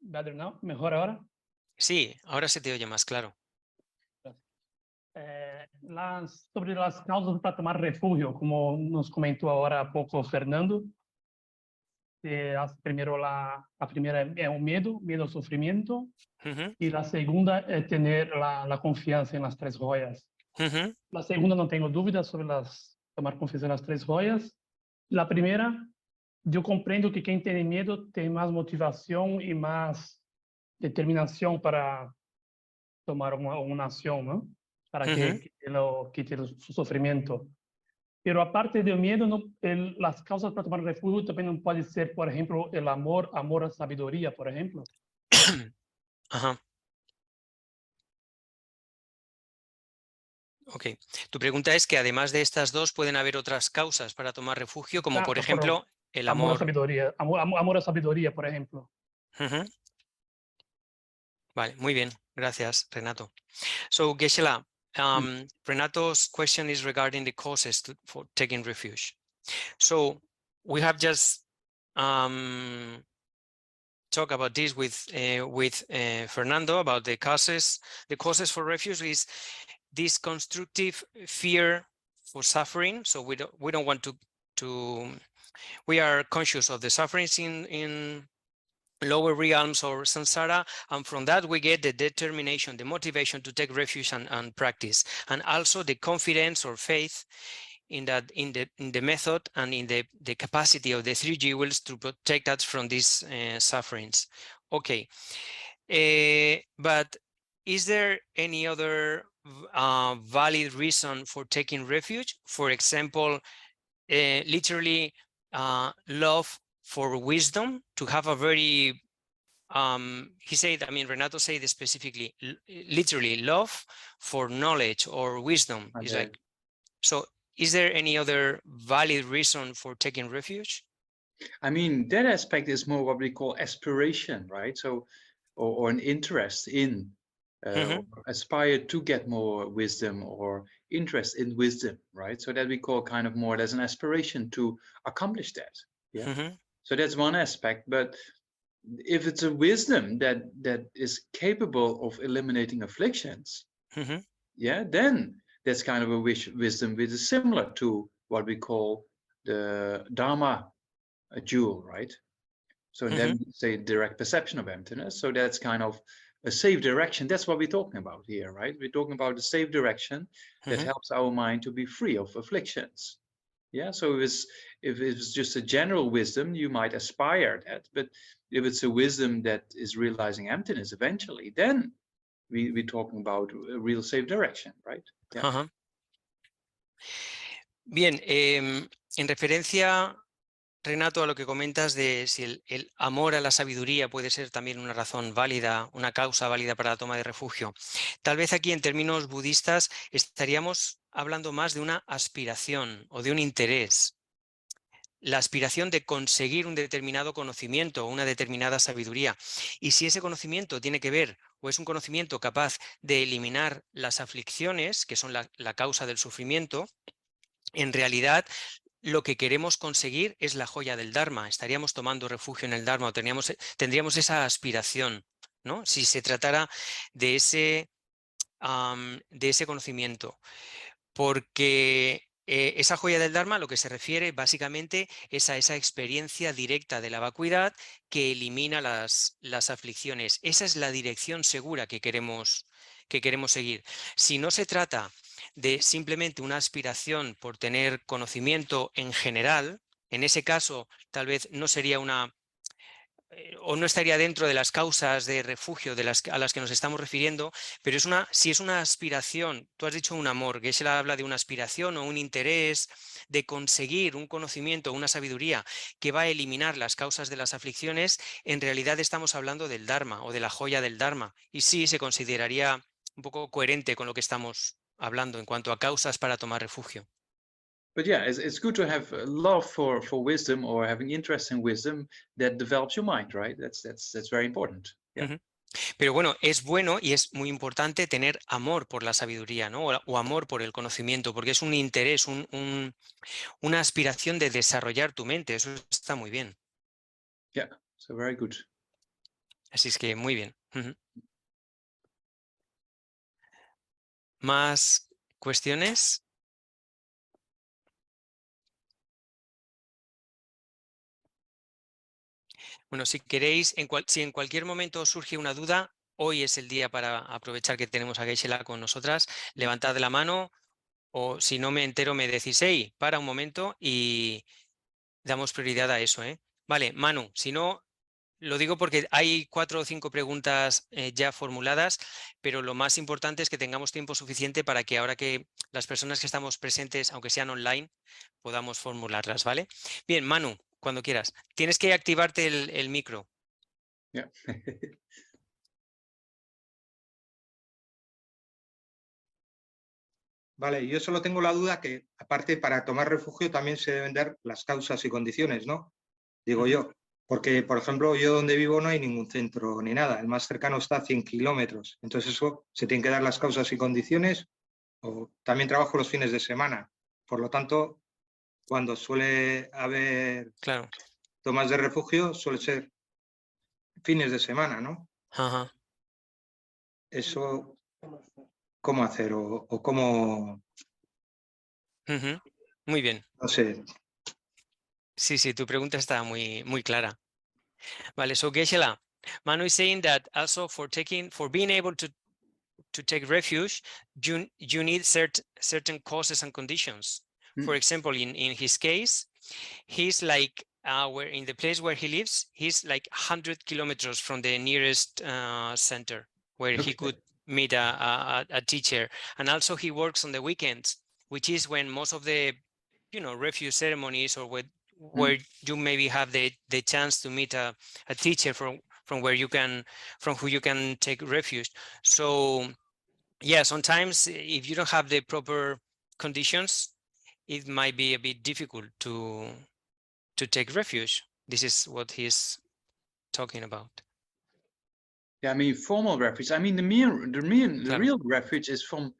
Better now? ¿Mejor ahora? Sí, ahora se te oye más claro. Sobre las causas para tomar refugio, como nos comentó ahora a poco Fernando, primero la primera es el miedo al sufrimiento, y la segunda es tener la confianza en las tres joyas. La segunda no tengo dudas sobre tomar confianza en las tres joyas. La primera, yo comprendo que quien tiene miedo tiene más motivación y más determinación para tomar una acción, ¿no? Para que quite su sufrimiento. Pero aparte del miedo, las causas para tomar refugio también no puede ser, por ejemplo, el amor a sabiduría, por ejemplo. Ajá. Ok. Tu pregunta es que además de estas dos pueden haber otras causas para tomar refugio, como por ejemplo el amor. Amor a sabiduría, amor a sabiduría, por ejemplo. Vale, muy bien. Gracias, Renato. So, Geshe-la, Renato's question is regarding the causes for taking refuge. So we have just talk about this with Fernando about the causes for refuge is this constructive fear for suffering. So we don't want to we are conscious of the sufferings in lower realms or samsara, and from that we get the determination, the motivation to take refuge and practice, and also the confidence or faith in the method and in the capacity of the three jewels to protect us from these sufferings. Okay, but is there any other valid reason for taking refuge? For example, literally love for wisdom, to have a very he said, I mean, Renato said specifically, literally love for knowledge or wisdom. Okay. Is like, so is there any other valid reason for taking refuge? I mean, that aspect is more what we call aspiration, right? So, or an interest in, or aspire to get more wisdom or interest in wisdom, right? So that we call kind of more, there's an aspiration to accomplish that. Yeah. So that's one aspect, but if it's a wisdom that is capable of eliminating afflictions, yeah, then that's kind of a wisdom which is similar to what we call the Dharma jewel, right? So then we say direct perception of emptiness. So that's kind of a safe direction. That's what we're talking about here, right? We're talking about the safe direction that helps our mind to be free of afflictions. Yeah, so if it's just a general wisdom, you might aspire that, but if it's a wisdom that is realizing emptiness eventually, then we're talking about a real safe direction, right? Yeah. Bien, en referencia, Renato, a lo que comentas de si el amor a la sabiduría puede ser también una razón válida, una causa válida para la toma de refugio. Tal vez aquí en términos budistas estaríamos hablando más de una aspiración o de un interés. La aspiración de conseguir un determinado conocimiento o una determinada sabiduría. Y si ese conocimiento tiene que ver o es un conocimiento capaz de eliminar las aflicciones, que son la causa del sufrimiento, en realidad lo que queremos conseguir es la joya del Dharma. Estaríamos tomando refugio en el Dharma o tendríamos esa aspiración, ¿no? Si se tratara de ese conocimiento. Porque esa joya del Dharma lo que se refiere básicamente es a esa experiencia directa de la vacuidad que elimina las aflicciones. Esa es la dirección segura que queremos seguir. Si no se trata de simplemente una aspiración por tener conocimiento en general, en ese caso tal vez no sería o no estaría dentro de las causas de refugio a las que nos estamos refiriendo, pero si es una aspiración, tú has dicho un amor, que se habla de una aspiración o un interés de conseguir un conocimiento, una sabiduría que va a eliminar las causas de las aflicciones, en realidad estamos hablando del Dharma o de la joya del Dharma, y sí se consideraría un poco coherente con lo que estamos hablando en cuanto a causas para tomar refugio. But yeah, it's good to have love for wisdom or having interest in wisdom that develops your mind, right? That's very important. Yeah. Pero bueno, es bueno y es muy importante tener amor por la sabiduría, ¿no? O amor por el conocimiento, porque es un interés, una aspiración de desarrollar tu mente. Eso está muy bien. Yeah, so very good. Así es que muy bien. ¿Más cuestiones? Bueno, si queréis, si en cualquier momento surge una duda, hoy es el día para aprovechar que tenemos a Geshe-la con nosotras. Levantad la mano o si no me entero me decís, hey, para un momento y damos prioridad a eso, ¿eh? Vale, Manu, si no, lo digo porque hay 4 o 5 preguntas ya formuladas, pero lo más importante es que tengamos tiempo suficiente para que ahora que las personas que estamos presentes, aunque sean online, podamos formularlas, ¿vale? Bien, Manu, cuando quieras. Tienes que activarte el micro. Yeah. Vale, yo solo tengo la duda que, aparte, para tomar refugio también se deben dar las causas y condiciones, ¿no? Digo yo, porque, por ejemplo, yo donde vivo no hay ningún centro ni nada, el más cercano está a 100 kilómetros, entonces eso se tienen que dar las causas y condiciones, o también trabajo los fines de semana, por lo tanto, cuando suele haber tomas de refugio, suele ser fines de semana, ¿no? Ajá. Eso, ¿cómo hacer? O cómo, Ujú. Muy bien. no sé. Sí, sí, tu pregunta está muy, muy clara. Vale, so Geshe-la, Manu is saying that also for being able to take refuge, you need certain causes and conditions. For example, in his case, he's like where in the place where he lives, he's like 100 kilometers from the nearest center where he could meet a teacher. And also he works on the weekends, which is when most of the refuge ceremonies or where you maybe have the chance to meet a teacher from who you can take refuge. So yeah, sometimes if you don't have the proper conditions, it might be a bit difficult to take refuge. This is what he's talking about. Yeah, I mean formal refuge. I mean the real refuge is from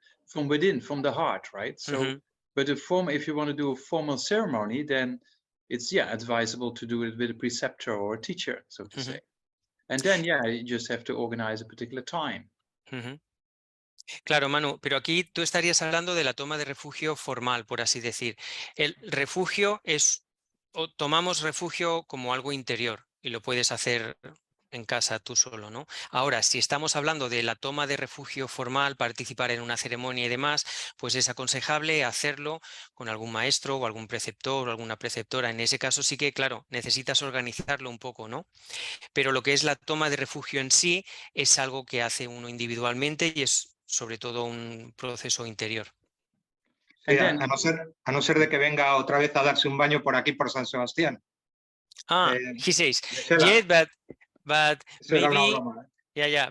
within, from the heart, right? So, but if you want to do a formal ceremony, then it's advisable to do it with a preceptor or a teacher, so to say. And then you just have to organize a particular time. Claro, Manu, pero aquí tú estarías hablando de la toma de refugio formal, por así decir. El refugio o tomamos refugio como algo interior y lo puedes hacer en casa tú solo, ¿no? Ahora, si estamos hablando de la toma de refugio formal, participar en una ceremonia y demás, pues es aconsejable hacerlo con algún maestro o algún preceptor o alguna preceptora. En ese caso sí que, claro, necesitas organizarlo un poco, ¿no? Pero lo que es la toma de refugio en sí es algo que hace uno individualmente y es sobre todo un proceso interior. Sí, a no ser de que venga otra vez a darse un baño por aquí, por San Sebastián. He says, yeah, but maybe,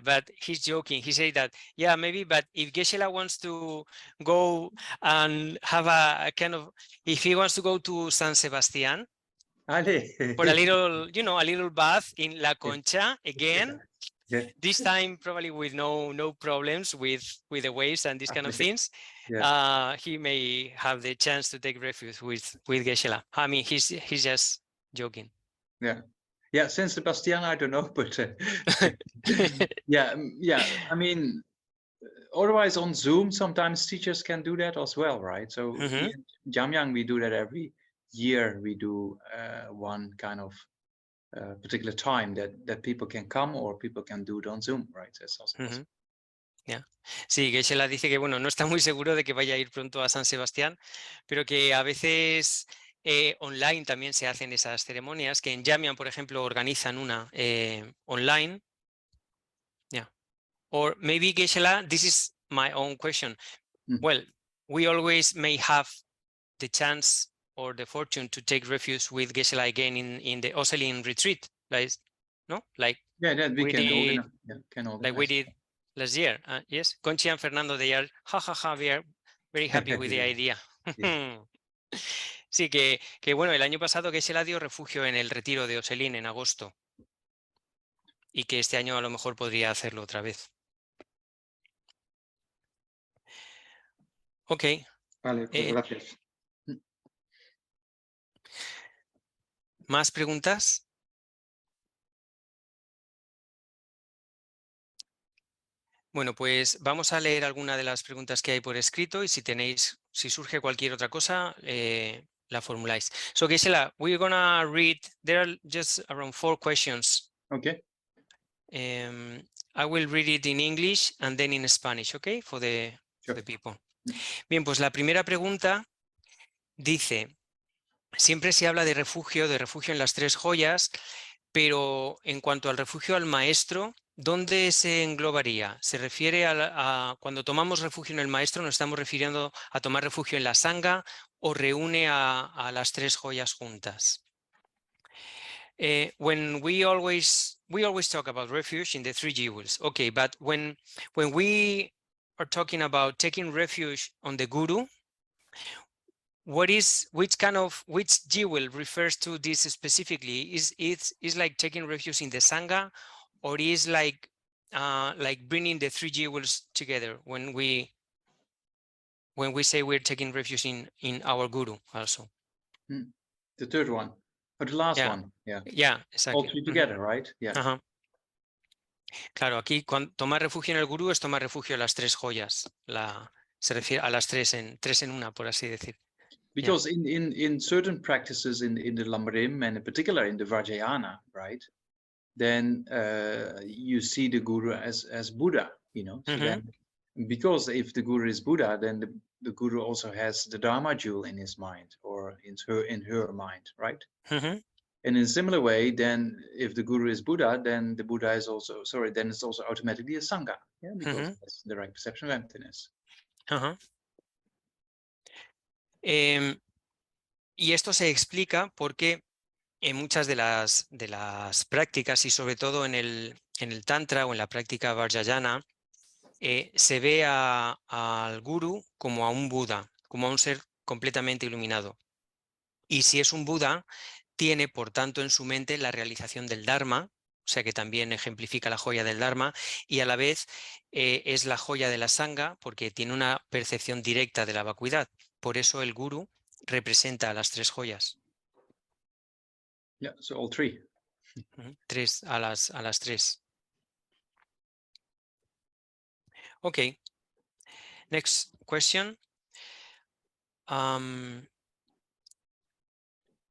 but he's joking. He said that, maybe, but if Geshe-la wants to go and have a kind of, if he wants to go to San Sebastián, for a little, a little bath in La Concha again, this time probably with no problems with the waves and these kind of things, he may have the chance to take refuge with Geshe-la. I mean, he's just joking. Yeah, San Sebastian, I don't know, but I mean, otherwise on Zoom, sometimes teachers can do that as well, right? So in Jamyang, we do that every year. We do one kind of particular time that people can come or people can do it on Zoom, right? That's also possible. Sí, Geshe-la dice que bueno, no está muy seguro de que vaya a ir pronto a San Sebastián, pero que a veces online también se hacen esas ceremonias, que en Jamyang, por ejemplo, organizan una online. Or maybe, Geshe-la, this is my own question. Well, we always may have the chance or the fortune to take refuge with Geshe-la again in the Oselin retreat, no? Like that we can organize. Like we did last year. Yes, Conchi and Fernando, they are, we are very happy with the idea. Sí, que bueno, el año pasado Geshe-la dio refugio en el retiro de Oselin en agosto y que este año a lo mejor podría hacerlo otra vez. Ok. Vale, pues gracias. ¿Más preguntas? Bueno, pues vamos a leer alguna de las preguntas que hay por escrito y si surge cualquier otra cosa, la formuláis. So, Geshe-la, we're gonna read, there are just around 4 questions. Okay. I will read it in English and then in Spanish, okay, for the people. Bien, pues la primera pregunta dice, siempre se habla de refugio en las 3 joyas, pero en cuanto al refugio al maestro, ¿dónde se englobaría? ¿Se refiere a cuando tomamos refugio en el maestro, nos estamos refiriendo a tomar refugio en la sangha o reúne a las 3 joyas juntas? When we always talk about refuge in the 3 jewels, okay, but when we are talking about taking refuge on the guru, which jewel refers to this specifically? Is like taking refuge in the sangha, or is like bringing the 3 jewels together when we say we're taking refuge in our guru also? The third one, or the last one, yeah, exactly. All 3 together, right? Yeah. Claro, aquí cuando tomar refugio en el gurú es tomar refugio en las tres joyas. Se refiere a las tres en una, por así decir. Because in certain practices in the Lamrim, and in particular in the Vajrayana, right, then you see the guru as Buddha, you know. So then, because if the guru is Buddha, then the guru also has the Dharma jewel in his mind or in her mind, right? And in a similar way, then if the guru is Buddha, then the Buddha is also, then it's also automatically a Sangha, yeah, because that's the right perception of emptiness. Y esto se explica porque en muchas de las prácticas y sobre todo en el Tantra o en la práctica Vajrayana, se ve al guru como a un Buda, como a un ser completamente iluminado. Y si es un Buda, tiene por tanto en su mente la realización del Dharma, o sea que también ejemplifica la joya del Dharma, y a la vez es la joya de la Sangha porque tiene una percepción directa de la vacuidad. Por eso el guru representa a las tres joyas. Yeah, so all three. A las tres. Okay. Next question.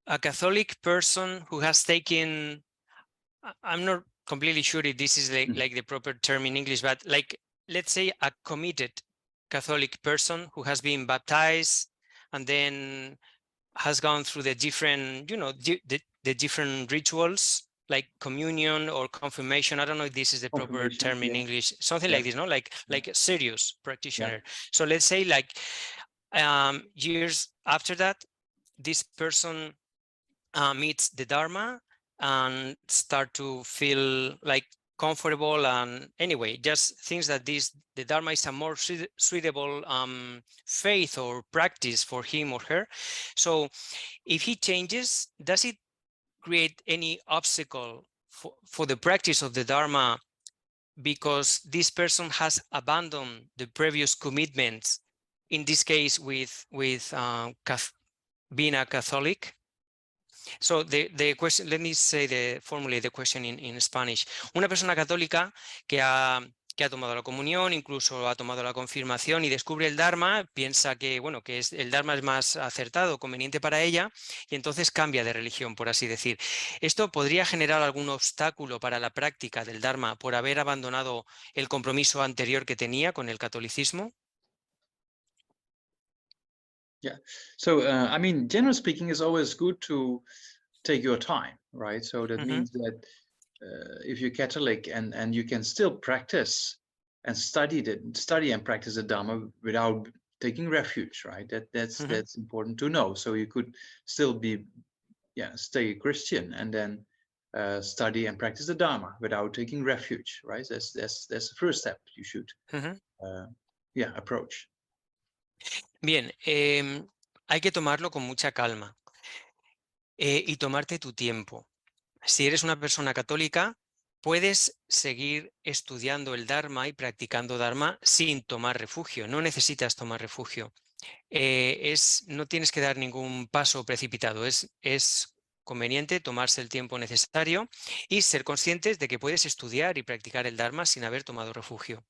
A Catholic person who has taken, I'm not completely sure if this is like the proper term in English, but like, let's say a committed Catholic person who has been baptized and then has gone through the different, you know, the different rituals like communion or confirmation. I don't know if this is the proper term in English, something like this, no? Like a serious practitioner. So let's say like years after that, this person meets the Dharma and start to feel like comfortable, and anyway, just thinks that the Dharma is a more suitable faith or practice for him or her. So if he changes, does it create any obstacle for the practice of the Dharma because this person has abandoned the previous commitments, in this case with being a Catholic? So the question, let me formulate the question in Spanish. Una persona católica que ha tomado la comunión, incluso ha tomado la confirmación y descubre el Dharma, piensa que, bueno, que el Dharma es más acertado, conveniente para ella, y entonces cambia de religión, por así decir. ¿Esto podría generar algún obstáculo para la práctica del Dharma por haber abandonado el compromiso anterior que tenía con el catolicismo? Yeah, so I mean, generally speaking, it's always good to take your time, right? So that means that if you're Catholic and you can still practice and study and practice the Dharma without taking refuge, right? That's important to know. So you could still stay a Christian and then study and practice the Dharma without taking refuge, right? That's the first step you should approach. Bien, hay que tomarlo con mucha calma y tomarte tu tiempo. Si eres una persona católica, puedes seguir estudiando el Dharma y practicando Dharma sin tomar refugio. No necesitas tomar refugio. No tienes que dar ningún paso precipitado. Es conveniente tomarse el tiempo necesario y ser conscientes de que puedes estudiar y practicar el Dharma sin haber tomado refugio.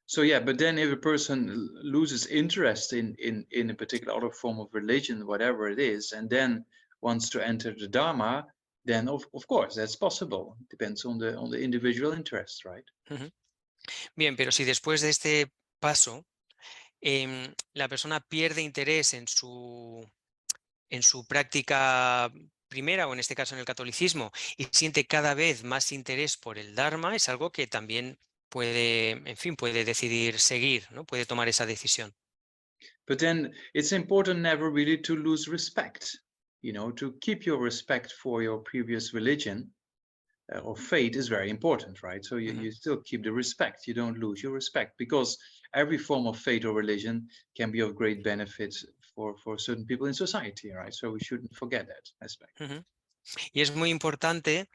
So yeah, but then if a person loses interest in a particular other form of religion, whatever it is, and then wants to enter the Dharma, then of course that's possible. Depends on the individual interest, right? Bien, pero si después de este paso la persona pierde interés en su práctica primera, o en este caso en el catolicismo, y siente cada vez más interés por el Dharma, es algo que también puede decidir seguir, ¿no? Puede tomar esa decisión. But then it's important never really to lose respect, you know, to keep your respect for your previous religion or faith is very important, right? So you still keep the respect, you don't lose your respect, because every form of faith or religion can be of great benefit for certain people in society, right? So we shouldn't forget that aspect. Y es muy importante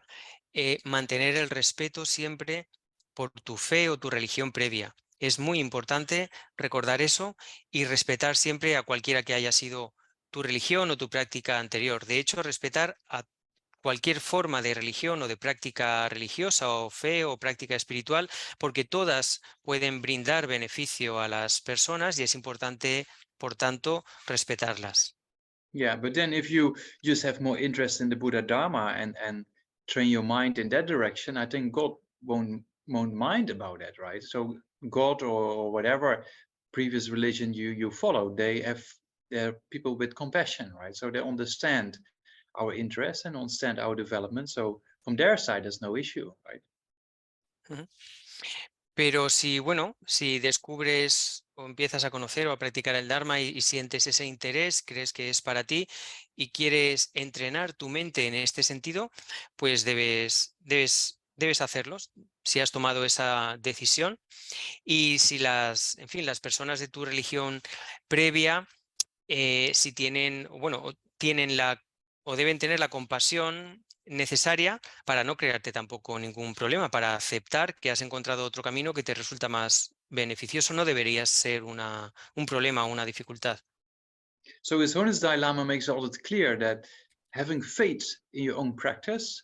mantener el respeto siempre por tu fe o tu religión previa. Es muy importante recordar eso y respetar siempre a cualquiera que haya sido tu religión o tu práctica anterior. De hecho, respetar a cualquier forma de religión o de práctica religiosa o fe o práctica espiritual, porque todas pueden brindar beneficio a las personas y es importante, por tanto, respetarlas. Yeah, but then if you just have more interest in the Buddha Dharma and train your mind in that direction, I think God won't mind about that, right? So God or whatever previous religion you follow, they're people with compassion, right? So they understand our interests and understand our development. So from their side, there's no issue, right? Pero si, bueno, si descubres o empiezas a conocer o a practicar el Dharma y sientes ese interés, crees que es para ti y quieres entrenar tu mente en este sentido, pues debes hacerlo si has tomado esa decisión. Y si en fin, las personas de tu religión previa, si tienen, bueno, o deben tener la compasión necesaria para no crearte tampoco ningún problema, para aceptar que has encontrado otro camino que te resulta más beneficioso, no debería ser un problema o una dificultad. So His Holiness Dalai Lama makes all it clear that having faith in your own practice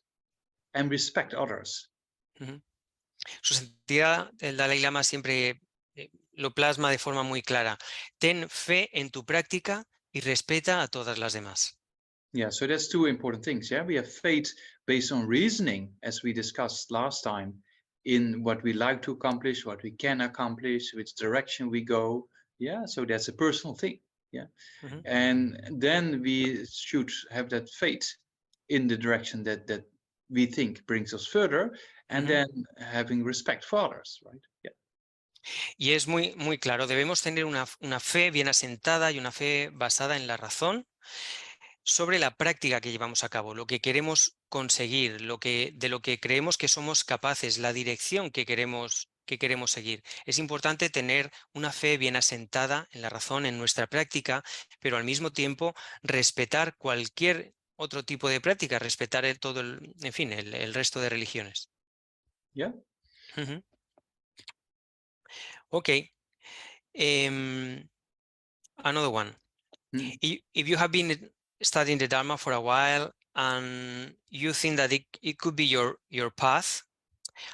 and respect others. Su santidad, el Dalai Lama siempre lo plasma de forma muy clara. Ten fe en tu práctica y respeta a todas las demás. Yeah, so that's two important things. Yeah, we have faith based on reasoning, as we discussed last time, in what we like to accomplish, what we can accomplish, which direction we go. Yeah, so that's a personal thing. Yeah, and then we should have that faith in the direction that we think brings us further, and then having respect for others, right? Yeah. Y es muy, muy claro, debemos tener una fe bien asentada y una fe basada en la razón sobre la práctica que llevamos a cabo, lo que queremos conseguir, de lo que creemos que somos capaces, la dirección que queremos seguir. Es importante tener una fe bien asentada en la razón, en nuestra práctica, pero al mismo tiempo respetar cualquier otro tipo de práctica, respetar en fin, el resto de religiones. Yeah. Okay. Another one. If you have been studying the Dharma for a while and you think that it could be your path,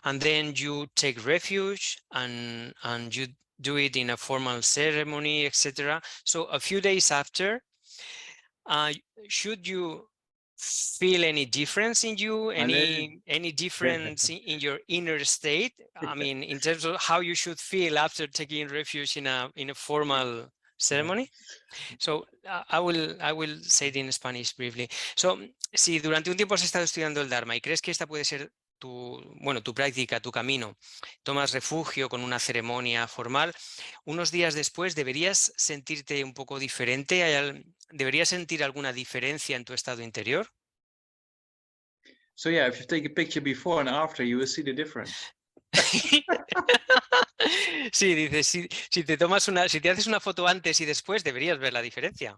and then you take refuge and you do it in a formal ceremony, etc. So a few days after, should you feel any difference in you, any difference in your inner state? I mean, in terms of how you should feel after taking refuge in a formal ceremony. So I will say it in Spanish briefly. So, si durante un tiempo has estado estudiando el Dharma y crees que esta puede ser tu práctica, tu camino, tomas refugio con una ceremonia formal, unos días después deberías sentirte un poco diferente, ¿deberías sentir alguna diferencia en tu estado interior? So yeah, if you take a picture before and after, you will see the difference. Sí, dices, si te haces una foto antes y después, deberías ver la diferencia.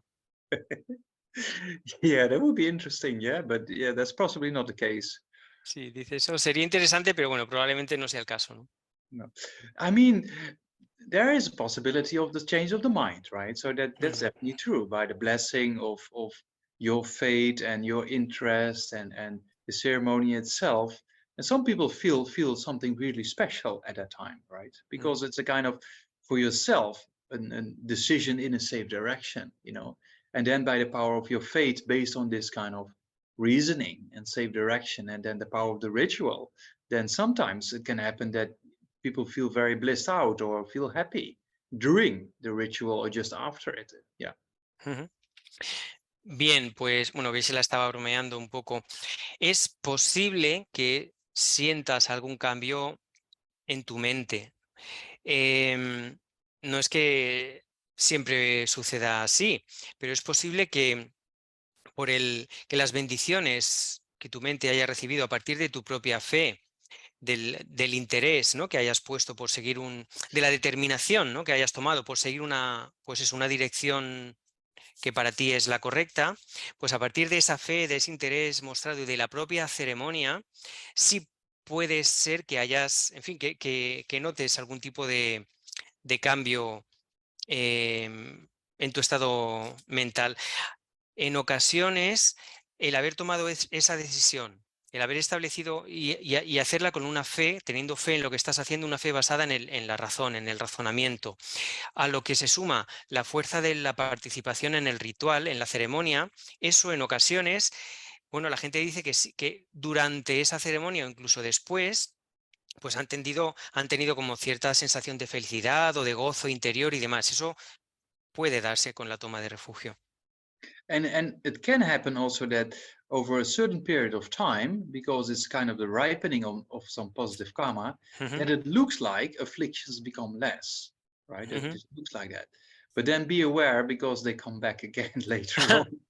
Yeah, that would be interesting, yeah, but yeah, that's possibly not the case. Sí, dice eso, sería interesante, pero bueno, probablemente no sea el caso, ¿no? No. I mean, there is a possibility of the change of the mind, right? So that's definitely true by the blessing of your faith and your interest and the ceremony itself. And some people feel something really special at that time, right? Because it's a kind of, for yourself, a decision in a safe direction, you know. And then by the power of your faith, based on this kind of reasoning and safe direction, and then the power of the ritual, then sometimes it can happen that people feel very blissed out or feel happy during the ritual or just after it. Yeah. Bien, pues bueno, que se la estaba bromeando un poco. Es posible que sientas algún cambio en tu mente. No es que siempre suceda así, pero es posible que que las bendiciones que tu mente haya recibido a partir de tu propia fe, del interés, ¿no?, que hayas puesto por seguir de la determinación, ¿no?, que hayas tomado por seguir una dirección que para ti es la correcta, pues a partir de esa fe, de ese interés mostrado y de la propia ceremonia, sí puede ser que hayas, en fin, que notes algún tipo de cambio en tu estado mental. En ocasiones el haber tomado esa decisión, el haber establecido y hacerla con una fe, teniendo fe en lo que estás haciendo, una fe basada en la razón, en el razonamiento, a lo que se suma la fuerza de la participación en el ritual, en la ceremonia, eso en ocasiones, bueno, la gente dice que durante esa ceremonia o incluso después, pues han tenido como cierta sensación de felicidad o de gozo interior y demás. Eso puede darse con la toma de refugio. And it can happen also that over a certain period of time, because it's kind of the ripening of some positive karma, that it looks like afflictions become less, right? It just looks like that. But then be aware because they come back again later on.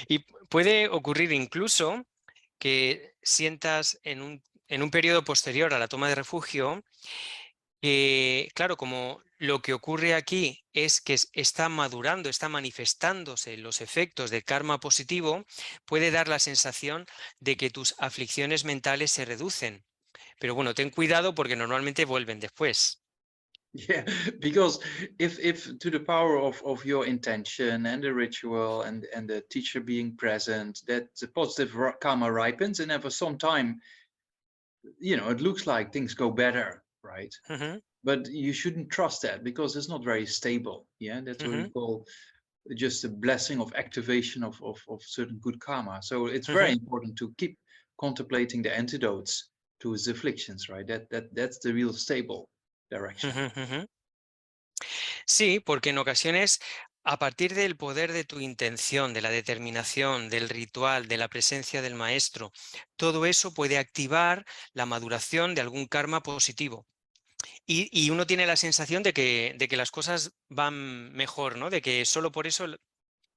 Y puede ocurrir incluso que sientas en un periodo posterior a la toma de refugio que, claro, como lo que ocurre aquí es que está madurando, está manifestándose los efectos del karma positivo, puede dar la sensación de que tus aflicciones mentales se reducen. Pero bueno, ten cuidado porque normalmente vuelven después. Yeah, because if to the power of your intention and the ritual and the teacher being present, that the positive karma ripens, and then for some time, you know, it looks like things go better, right? But you shouldn't trust that because it's not very stable. Yeah, that's what we call just a blessing of activation of certain good karma. So it's very important to keep contemplating the antidotes to his afflictions, right? That's the real stable direction. Sí, porque en ocasiones, a partir del poder de tu intención, de la determinación, del ritual, de la presencia del maestro, todo eso puede activar la maduración de algún karma positivo. Y uno tiene la sensación de que las cosas van mejor, ¿no? De que solo por eso,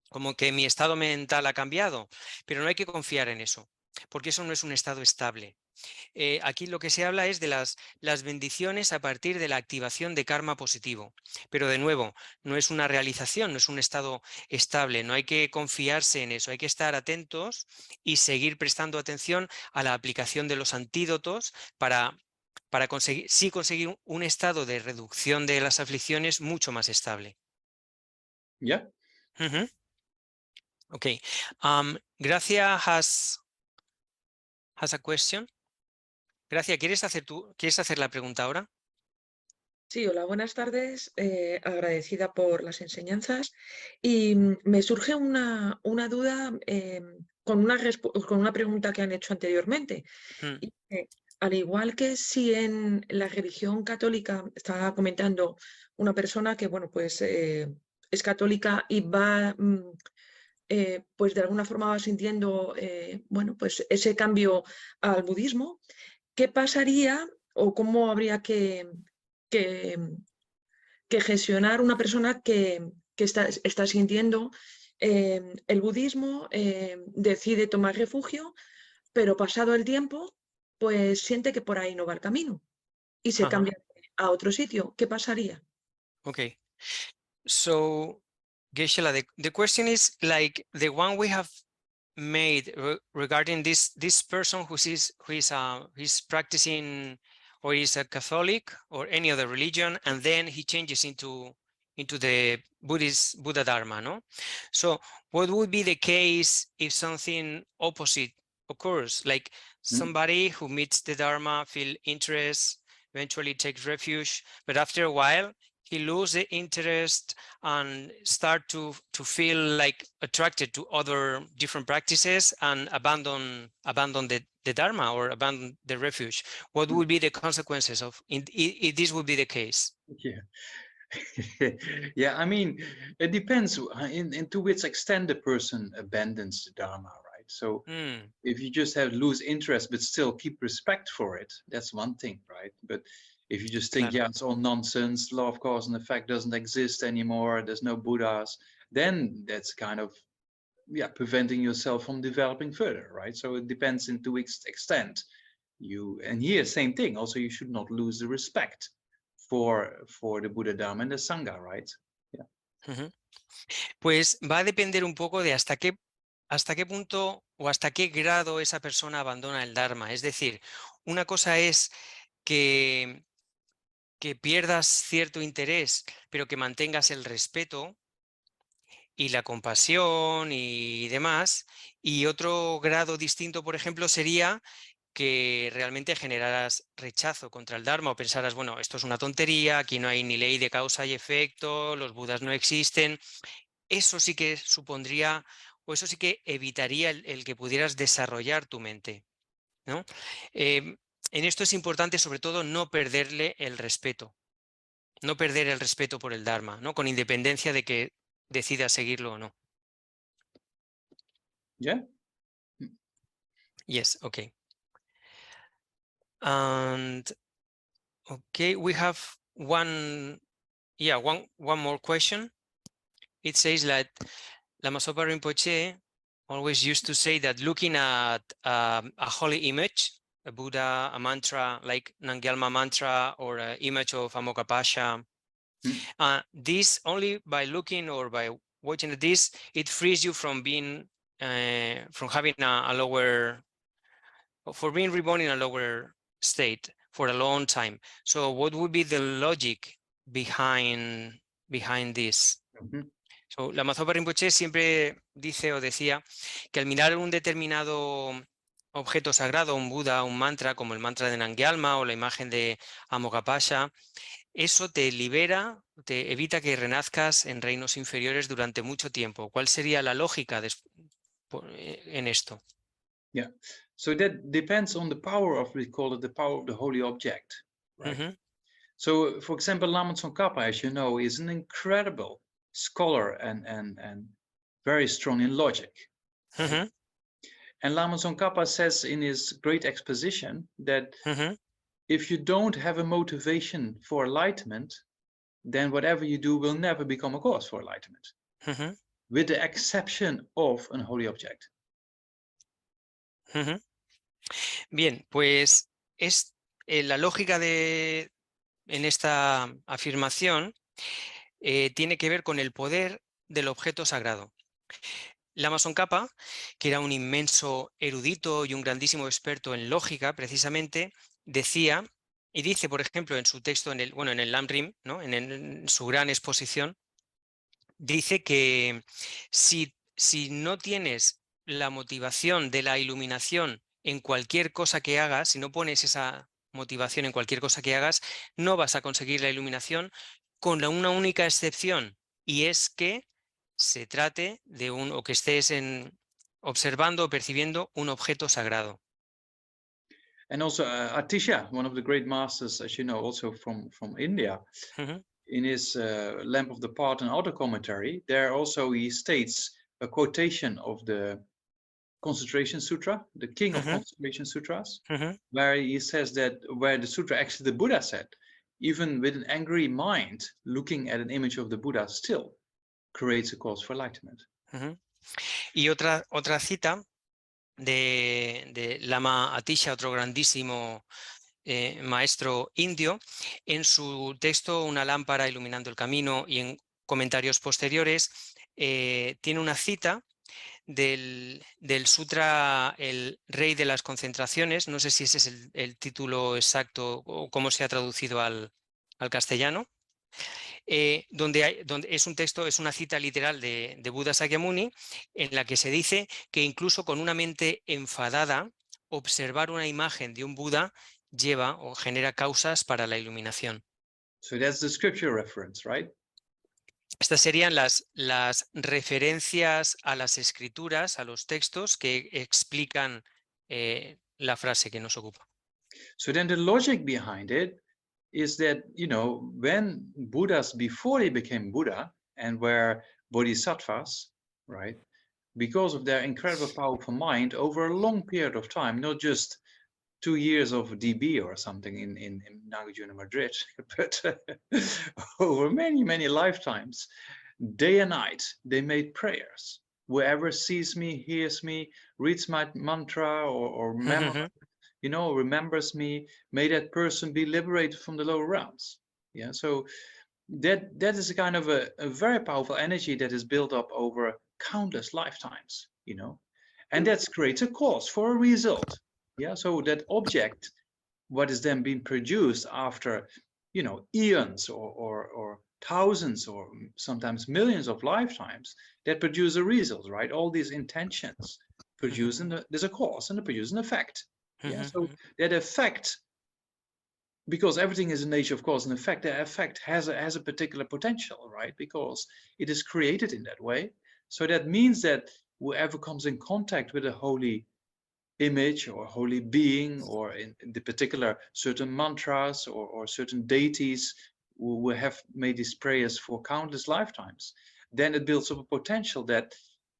como que mi estado mental ha cambiado. Pero no hay que confiar en eso, porque eso no es un estado estable. Aquí lo que se habla es de las bendiciones a partir de la activación de karma positivo. Pero de nuevo, no es una realización, no es un estado estable, no hay que confiarse en eso, hay que estar atentos y seguir prestando atención a la aplicación de los antídotos para conseguir un estado de reducción de las aflicciones mucho más estable. Yeah. Okay. Gracia has a question. Gracia, ¿quieres hacer la pregunta ahora? Sí, hola, buenas tardes. Agradecida por las enseñanzas. Y me surge una duda con una pregunta que han hecho anteriormente. Y, al igual que si en la religión católica, estaba comentando una persona que, bueno, pues es católica y va, pues de alguna forma va sintiendo, bueno, pues ese cambio al budismo, ¿qué pasaría o cómo habría que gestionar una persona que está sintiendo el budismo, decide tomar refugio, pero pasado el tiempo, pues siente que por ahí no va el camino y se cambia a otro sitio? ¿Qué pasaría? Okay. So, Geshe-la, the question is like the one we have made regarding this person who is practicing or is a Catholic or any other religion, and then he changes into the Buddha Dharma, no? So what would be the case if something opposite occurs, like somebody who meets the Dharma, feel interest, eventually takes refuge, but after a while he loses the interest and start to feel like attracted to other different practices and abandon the Dharma or abandon the refuge? What would be the consequences of if this would be the case? Yeah. Yeah, I mean, it depends to which extent the person abandons the Dharma, right? So if you just lose interest but still keep respect for it, that's one thing, right? But if you just think, yeah, it's all nonsense, law of cause and effect doesn't exist anymore, there's no Buddhas, then that's kind of, yeah, preventing yourself from developing further, right? So it depends to which extent and here, same thing, also you should not lose the respect for the Buddha Dharma and the Sangha, right? Yeah. Pues va a depender un poco de hasta qué punto o hasta qué grado esa persona abandona el Dharma. Es decir, una cosa es que pierdas cierto interés, pero que mantengas el respeto. y la compasión y demás. Y otro grado distinto, por ejemplo, sería que realmente generaras rechazo contra el Dharma o pensaras, bueno, esto es una tontería, aquí no hay ni ley de causa y efecto, los budas no existen. Eso sí que supondría, o eso sí que evitaría el que pudieras desarrollar tu mente, ¿no? En esto es importante, sobre todo, no perderle el respeto, no perder el respeto por el Dharma, ¿no? Con independencia de que decidas seguirlo o no. Yeah. Yes, okay. And okay, we have one more question. It says that Lama Zopa Rinpoche always used to say that looking at a holy image, a Buddha, a mantra like Nangyalma mantra or an image of Amoghapasha, this only by looking or by watching this, it frees you from being, from having a lower, for being reborn in a lower state for a long time. So what would be the logic behind this? So, Lama Zopa Rinpoche siempre dice o decía que al mirar un determinado objeto sagrado, un Buda, un mantra, como el mantra de Nangyalma o la imagen de Amoghapasha, eso te libera, te evita que renazcas en reinos inferiores durante mucho tiempo. ¿Cuál sería la lógica en esto? Yeah, so that depends on the power of, we call it the power of the holy object, right? So, for example, Lama Tsongkhapa, as you know, is an incredible scholar and very strong in logic. And Lama Tsongkhapa says in his great exposition that if you don't have a motivation for enlightenment, then whatever you do will never become a cause for enlightenment, with the exception of an holy object. Bien, pues es la lógica en esta afirmación tiene que ver con el poder del objeto sagrado. Lama Tsongkhapa, que era un inmenso erudito y un grandísimo experto en lógica, precisamente, decía, y dice, por ejemplo, en su texto, en el Lamrim, ¿no? en su gran exposición, dice que si no tienes la motivación de la iluminación en cualquier cosa que hagas, si no pones esa motivación en cualquier cosa que hagas, no vas a conseguir la iluminación, con una única excepción, y es que se trate de o que estés observando o percibiendo un objeto sagrado. And also Atisha, one of the great masters, as you know, also from India, in his Lamp of the Part and Auto Commentary, there also he states a quotation of the Concentration Sutra, the king of Concentration Sutras, where he says that, where the sutra actually the Buddha said, even with an angry mind, looking at an image of the Buddha still creates a cause for enlightenment. Y otra cita de Lama Atisha, otro grandísimo maestro indio, en su texto Una lámpara iluminando el camino y en comentarios posteriores, tiene una cita del sutra El Rey de las Concentraciones, no sé si ese es el título exacto o cómo se ha traducido al castellano, donde es un texto, es una cita literal de Buda Sakyamuni, en la que se dice que incluso con una mente enfadada, observar una imagen de un Buda lleva o genera causas para la iluminación. So that's the scripture reference, right? Estas serían las referencias a las escrituras, a los textos que explican la frase que nos ocupa. So then the logic behind it is that, you know, when Buddhas, before they became Buddha and were bodhisattvas, right, because of their incredible powerful mind over a long period of time, not just 2 years of DB or something in Nagarjuna Madrid, but over many lifetimes, day and night, they made prayers. Whoever sees me, hears me, reads my mantra or you know, remembers me, may that person be liberated from the lower realms. Yeah, so that is a kind of a very powerful energy that is built up over countless lifetimes, you know, and that creates a cause for a result. Yeah, so that object, what is then being produced after, you know, eons or thousands or sometimes millions of lifetimes that produce a result, right? All these intentions produce, there's a cause and a produce an effect. Yeah, so that effect, because everything is in nature of cause and effect, the effect has a particular potential, right? Because it is created in that way. So that means that whoever comes in contact with a holy image or holy being, or in the particular certain mantras or certain deities who have made these prayers for countless lifetimes, then it builds up a potential that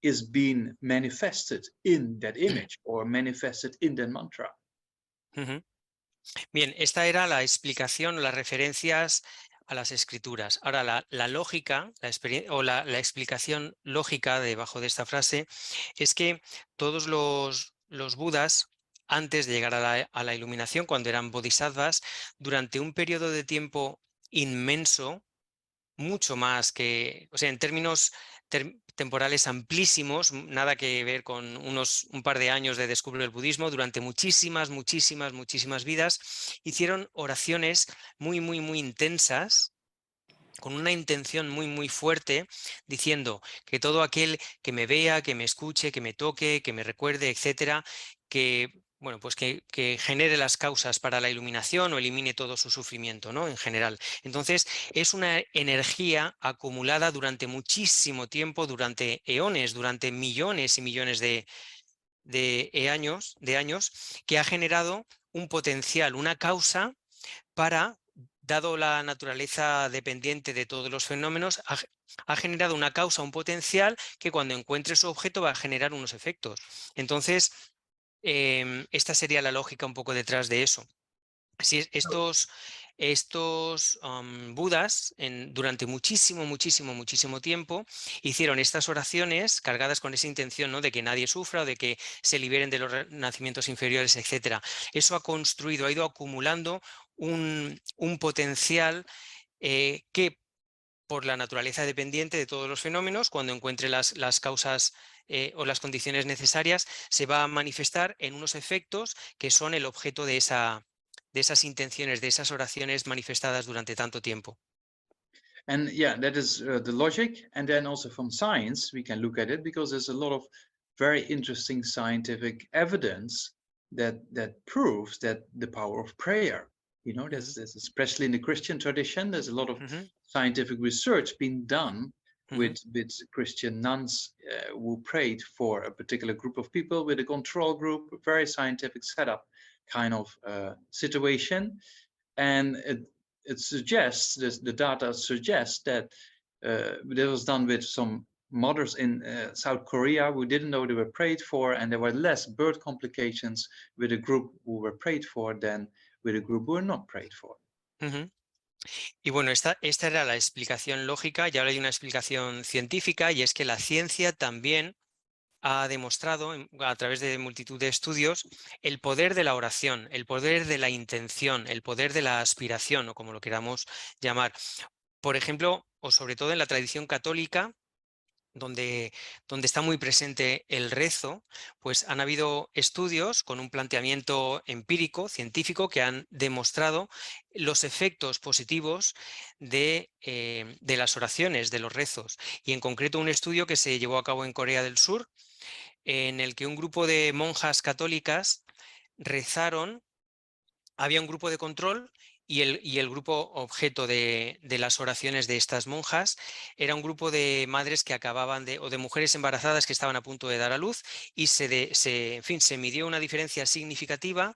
is being manifested in that image or manifested in that mantra. Bien, esta era la explicación o las referencias a las escrituras. Ahora, la lógica o la explicación lógica debajo de esta frase es que todos los budas, antes de llegar a la iluminación, cuando eran bodhisattvas, durante un periodo de tiempo inmenso, mucho más que, o sea, en términos temporales amplísimos, nada que ver con un par de años de descubrir el budismo, durante muchísimas vidas, hicieron oraciones muy intensas, con una intención muy fuerte, diciendo que todo aquel que me vea, que me escuche, que me toque, que me recuerde, etcétera, que bueno, pues que genere las causas para la iluminación o elimine todo su sufrimiento, ¿no? En general. Entonces, es una energía acumulada durante muchísimo tiempo, durante eones, durante millones y millones de años, que ha generado un potencial, una causa para, dado la naturaleza dependiente de todos los fenómenos, ha generado una causa, un potencial que cuando encuentre su objeto va a generar unos efectos. Entonces, esta sería la lógica un poco detrás de eso. Si estos budas durante muchísimo tiempo hicieron estas oraciones cargadas con esa intención, ¿no?, de que nadie sufra o de que se liberen de los nacimientos inferiores, etc. Eso ha ido acumulando un potencial que, por la naturaleza dependiente de todos los fenómenos, cuando encuentre las causas o las condiciones necesarias, se va a manifestar en unos efectos que son el objeto de esas intenciones, de esas oraciones manifestadas durante tanto tiempo. And yeah, that is the logic. And then also from science, we can look at it, because there's a lot of very interesting scientific evidence that proves that the power of prayer, you know, there's especially in the Christian tradition, there's a lot of scientific research being done with Christian nuns who prayed for a particular group of people with a control group, a very scientific setup kind of situation. And it suggests, the data suggests that it was done with some mothers in South Korea who didn't know they were prayed for, and there were less birth complications with a group who were prayed for than with a group who were not prayed for. Y bueno, esta era la explicación lógica, y ahora hay una explicación científica, y es que la ciencia también ha demostrado a través de multitud de estudios el poder de la oración, el poder de la intención, el poder de la aspiración, o como lo queramos llamar. Por ejemplo, o sobre todo en la tradición católica, donde está muy presente el rezo, pues han habido estudios con un planteamiento empírico, científico, que han demostrado los efectos positivos de las oraciones, de los rezos. Y en concreto un estudio que se llevó a cabo en Corea del Sur, en el que un grupo de monjas católicas rezaron, había un grupo de control y el grupo objeto de las oraciones de estas monjas era un grupo de madres que acababan o de mujeres embarazadas que estaban a punto de dar a luz, y en fin, se midió una diferencia significativa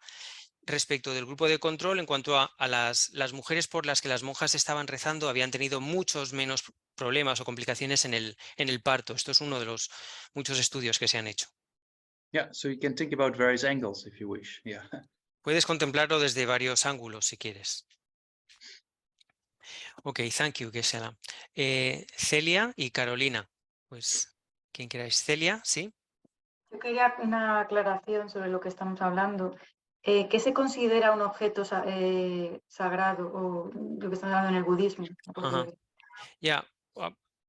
respecto del grupo de control en cuanto a las mujeres por las que las monjas estaban rezando habían tenido muchos menos problemas o complicaciones en el parto. Esto es uno de los muchos estudios que se han hecho. Yeah, so you can think about various angles if you wish. Yeah. Puedes contemplarlo desde varios ángulos si quieres. Ok, thank you, Geshe-la. Celia y Carolina. Pues, ¿quién queráis? Celia, ¿sí? Yo quería una aclaración sobre lo que estamos hablando. ¿Qué se considera un objeto sagrado, o lo que estamos hablando en el budismo?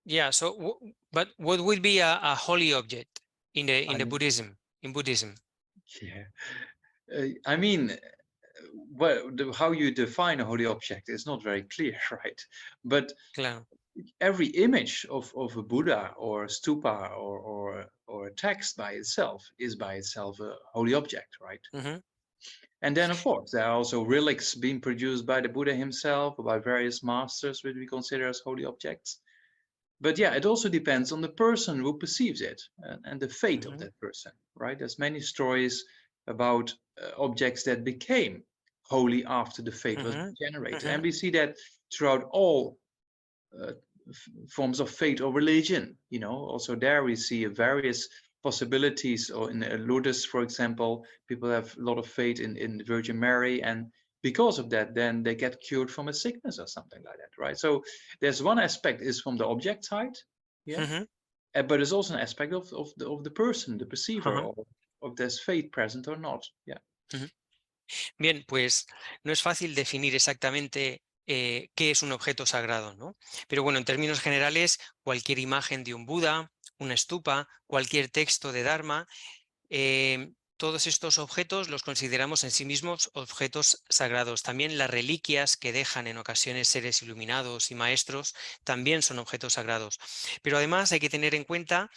Yeah, so but what would be a holy object in the Buddhism? In Buddhism? Yeah, I mean, well, how you define a holy object is not very clear, right? But Claro. every image of a Buddha or a stupa or a text by itself is by itself a holy object, right? And then, of course, there are also relics being produced by the Buddha himself or by various masters, which we consider as holy objects. But yeah, it also depends on the person who perceives it and the fate of that person, right? There's many stories about objects that became holy after the fate was generated. And we see that throughout all forms of faith or religion, you know. Also there we see various possibilities, or in Lourdes, for example, people have a lot of faith in the Virgin Mary, and because of that, then they get cured from a sickness or something like that, right? So there's one aspect is from the object side, yeah, but there's also an aspect of the person, the perceiver, of there's faith present or not, yeah. Bien, pues no es fácil definir exactamente qué es un objeto sagrado, ¿no? Pero bueno, en términos generales, cualquier imagen de un Buda, una stupa, cualquier texto de Dharma, todos estos objetos los consideramos en sí mismos objetos sagrados. También las reliquias que dejan en ocasiones seres iluminados y maestros también son objetos sagrados. Pero además hay que tener en cuenta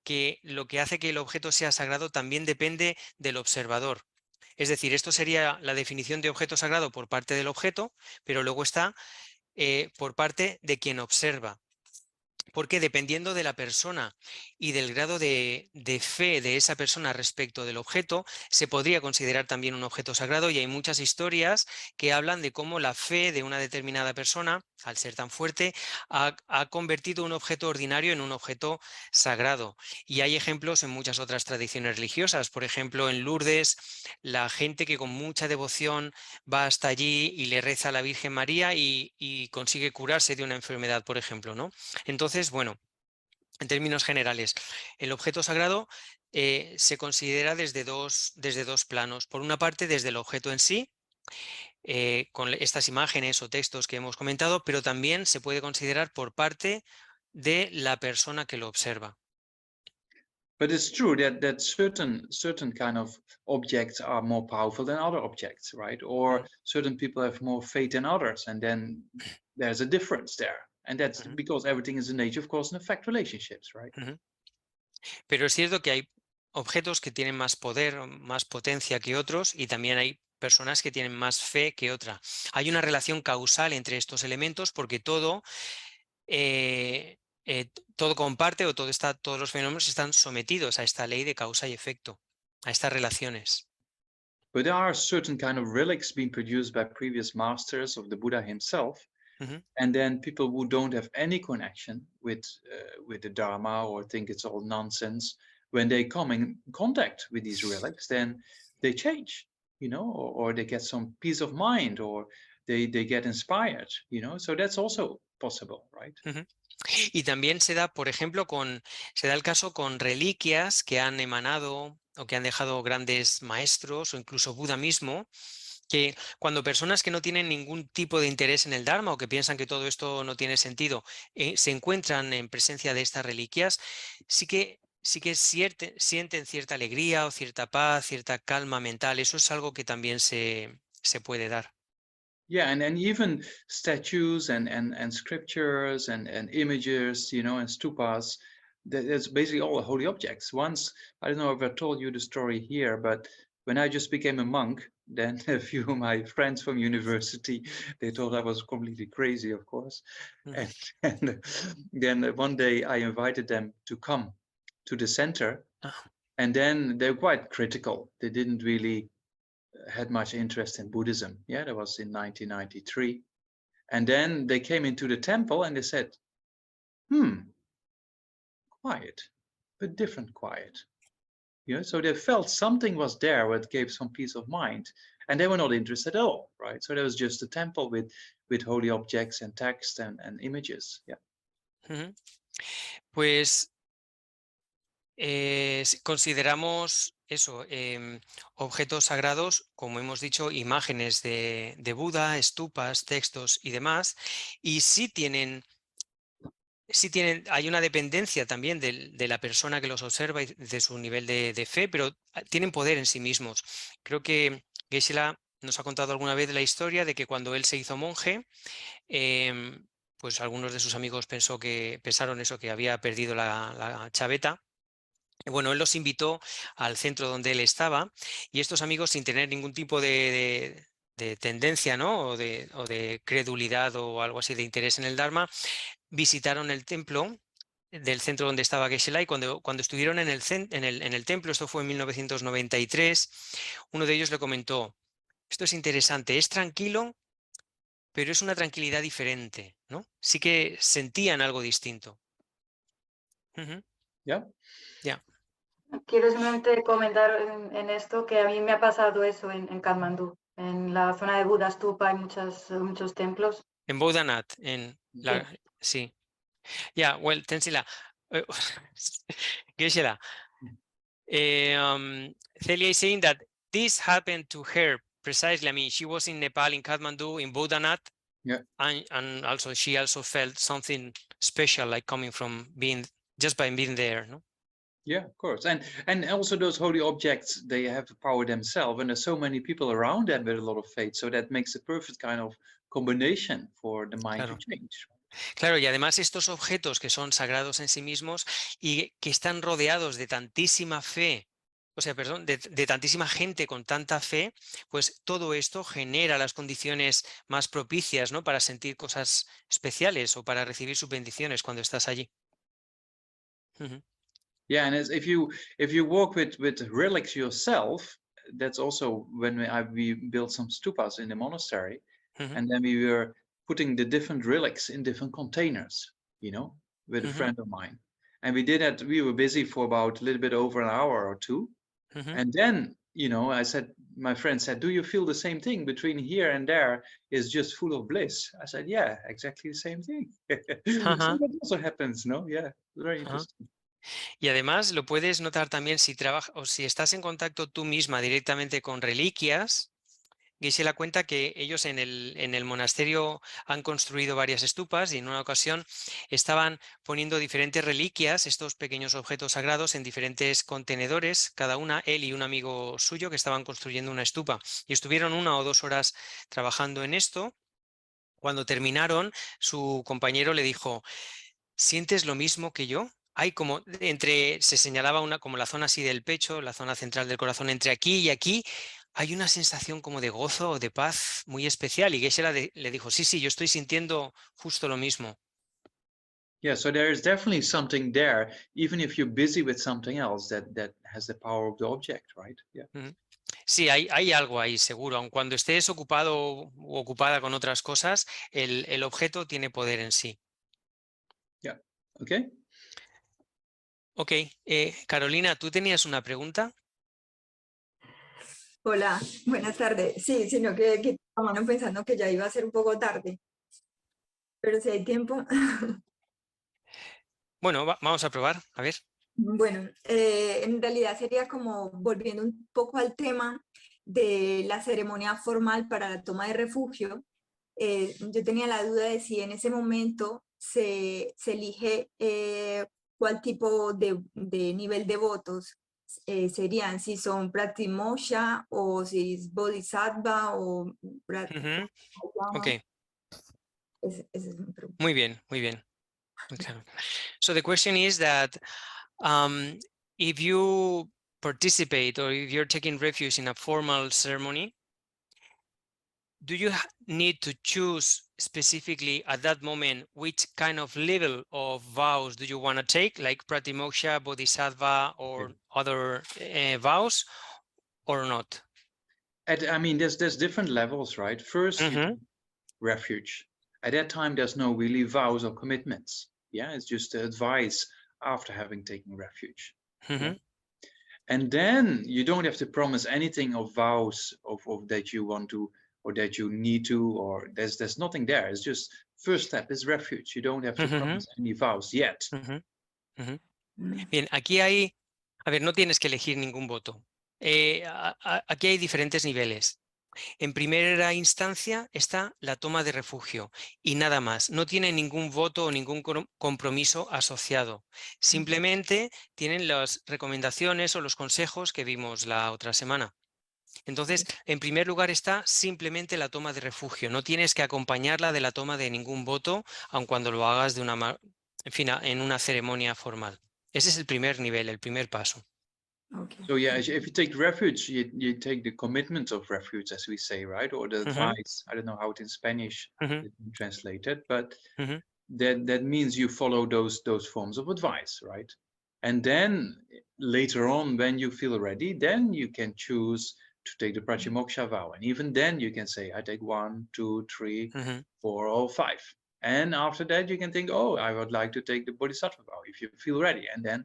que lo que hace que el objeto sea sagrado también depende del observador. Es decir, esto sería la definición de objeto sagrado por parte del objeto, pero luego está por parte de quien observa. Porque dependiendo de la persona y del grado de fe de esa persona respecto del objeto, se podría considerar también un objeto sagrado, y hay muchas historias que hablan de cómo la fe de una determinada persona, al ser tan fuerte, ha convertido un objeto ordinario en un objeto sagrado. Y hay ejemplos en muchas otras tradiciones religiosas. Por ejemplo, en Lourdes, la gente que con mucha devoción va hasta allí y le reza a la Virgen María y consigue curarse de una enfermedad, por ejemplo, ¿no? Entonces, bueno, en términos generales, el objeto sagrado se considera desde dos planos. Por una parte, desde el objeto en sí, con estas imágenes o textos que hemos comentado, pero también se puede considerar por parte de la persona que lo observa. But it's true that certain kind of objects are more powerful than other objects, right? Or certain people have more faith than others, and then there's a difference there. And that's because everything is in nature, of course, and affect relationships, right? Pero es cierto que hay objetos que tienen más poder, más potencia que otros, y también hay personas que tienen más fe que otra. Hay una relación causal entre estos elementos porque todo comparte, o todos los fenómenos están sometidos a esta ley de causa y efecto, a estas relaciones. But there are certain kind of relics being produced by previous masters of the Buddha himself. And then people who don't have any connection with the Dharma, or think it's all nonsense, when they come in contact with these relics, then they change, you know, or they get some peace of mind, or they get inspired, you know, so that's also possible, right? Y también se da, por ejemplo, se da el caso con reliquias que han emanado o que han dejado grandes maestros o incluso Buda mismo, que cuando personas que no tienen ningún tipo de interés en el Dharma o que piensan que todo esto no tiene sentido, se encuentran en presencia de estas reliquias, sí que sienten cierta alegría o cierta paz, cierta calma mental. Eso es algo que también se puede dar. Yeah, and even statues and scriptures and images, you know, and stupas, that's basically all holy objects. Once, I don't know if I told you the story here, but when I just became a monk, then a few of my friends from university, they thought I was completely crazy, of course. And then one day I invited them to come to the center, and then they're quite critical. They didn't really had much interest in Buddhism. Yeah, that was in 1993. And then they came into the temple and they said, quiet, but different quiet. Yeah, so they felt something was there that gave some peace of mind, and they were not interested at all, right? So there was just a temple with holy objects and text and images. Yeah. Pues consideramos eso, objetos sagrados, como hemos dicho, imágenes de Buda, estupas, textos y demás, y hay una dependencia también de la persona que los observa y de su nivel de fe, pero tienen poder en sí mismos. Creo que Geshe-la nos ha contado alguna vez la historia de que cuando él se hizo monje, pues algunos de sus amigos pensaron eso, que había perdido la chaveta. Y bueno, él los invitó al centro donde él estaba y estos amigos, sin tener ningún tipo de tendencia, ¿no? o de credulidad o algo así de interés en el Dharma, visitaron el templo del centro donde estaba Geshe-la, y cuando estuvieron en el templo, esto fue en 1993, uno de ellos le comentó: esto es interesante, es tranquilo, pero es una tranquilidad diferente, ¿no? Sí que sentían algo distinto. Yeah. Yeah. Quiero simplemente comentar en esto que a mí me ha pasado eso en Katmandú. En la zona de Buda Stupa hay muchos templos. En Bodhanath, sí. Yeah, well, Tenzila, Geshe-la, Celia is saying that this happened to her precisely. I mean, she was in Nepal, in Kathmandu, in Bodhanath, yeah, and also she also felt something special, like coming from just by being there, no? Yeah, of course. And also those holy objects, they have the power themselves, and there's so many people around them with a lot of faith, so that makes a perfect kind of combination for the mind to change. Claro, y además estos objetos que son sagrados en sí mismos y que están rodeados de tantísima fe, o sea, perdón, de tantísima gente con tanta fe, pues todo esto genera las condiciones más propicias, ¿no? Para sentir cosas especiales o para recibir sus bendiciones cuando estás allí. Yeah, and if you walk with relics yourself, that's also when we built some stupas in the monastery, and then we were putting the different relics in different containers, you know, with a friend of mine. And we did that, we were busy for about a little bit over an hour or two. And then, you know, my friend said, do you feel the same thing between here and there is just full of bliss? I said, yeah, exactly the same thing. So that also happens, no? Yeah, very interesting. Y además lo puedes notar también si trabajas o si estás en contacto tú misma directamente con reliquias. Geshe-la cuenta que ellos en el monasterio han construido varias estupas y en una ocasión estaban poniendo diferentes reliquias, estos pequeños objetos sagrados, en diferentes contenedores, cada una, él y un amigo suyo, que estaban construyendo una estupa. Y estuvieron 1 o 2 horas trabajando en esto. Cuando terminaron, su compañero le dijo: ¿sientes lo mismo que yo? Hay como se señalaba como la zona así del pecho, la zona central del corazón, entre aquí y aquí, hay una sensación como de gozo o de paz muy especial. Y Geshe-la le dijo: sí, yo estoy sintiendo justo lo mismo. Yeah, so there is definitely something there, even if you're busy with something else that has the power of the object, right? Yeah. Sí, hay algo ahí, seguro. Aun cuando estés ocupado o ocupada con otras cosas, el objeto tiene poder en sí. Yeah, okay. Ok, Carolina, ¿tú tenías una pregunta? Hola, buenas tardes. Sí, sino que estamos pensando que ya iba a ser un poco tarde. Pero si hay tiempo. Bueno, vamos a probar, a ver. Bueno, en realidad sería como volviendo un poco al tema de la ceremonia formal para la toma de refugio. Yo tenía la duda de si en ese momento se elige cuál tipo de nivel de votos serían, si son Pratimoksha o si es Bodhisattva o Ok. Muy bien, muy bien. Okay. So the question is that if you participate or if you're taking refuge in a formal ceremony, do you need to choose specifically at that moment which kind of level of vows do you want to take, like Pratimoksha, Bodhisattva, or other vows, or not? I mean, there's different levels, right? First, you take refuge. At that time, there's no really vows or commitments. Yeah, it's just the advice after having taken refuge. Yeah? And then you don't have to promise anything of vows of that you want to or that you need to, or there's nothing there. It's just first step is refuge. You don't have to promise any vows yet. Bien, aquí hay, a ver, no tienes que elegir ningún voto. Aquí hay diferentes niveles. En primera instancia está la toma de refugio y nada más. No tiene ningún voto o ningún compromiso asociado. Simplemente tienen las recomendaciones o los consejos que vimos la otra semana. Entonces, en primer lugar está simplemente la toma de refugio. No tienes que acompañarla de la toma de ningún voto, aun cuando lo hagas de en una ceremonia formal. Ese es el primer nivel, el primer paso. Okay. So yeah, if you take refuge, you take the commitment of refuge, as we say, right? Or the advice. I don't know how it in Spanish is translated, but that means you follow those forms of advice, right? And then later on, when you feel ready, then you can choose to take the Prachimoksha vow. And even then you can say, I take 1, 2, 3, 4, or 5. And after that, you can think, oh, I would like to take the Bodhisattva vow, if you feel ready. And then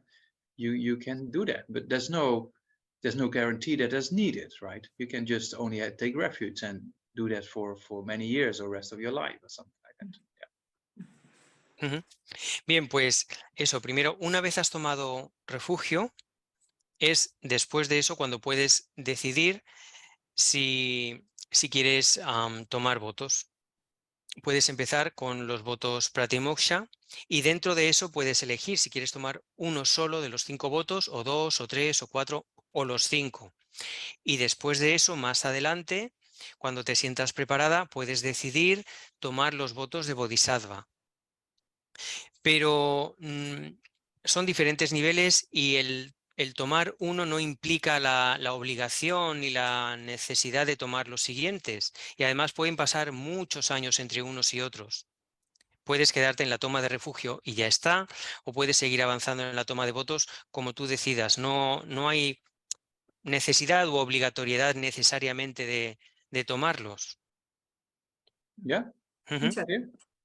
you can do that. But there's no guarantee that is needed, right? You can just only take refuge and do that for many years or rest of your life or something like that. Bien, pues eso, primero, una vez has tomado refugio, es después de eso cuando puedes decidir si quieres tomar votos. Puedes empezar con los votos Pratimoksha y dentro de eso puedes elegir si quieres tomar uno solo de los 5 votos, o 2, o 3, o 4, o los 5. Y después de eso, más adelante, cuando te sientas preparada, puedes decidir tomar los votos de Bodhisattva. Pero son diferentes niveles y el tomar uno no implica la obligación ni la necesidad de tomar los siguientes. Y además pueden pasar muchos años entre unos y otros. Puedes quedarte en la toma de refugio y ya está, o puedes seguir avanzando en la toma de votos como tú decidas. No hay necesidad u obligatoriedad necesariamente de tomarlos. ¿Ya?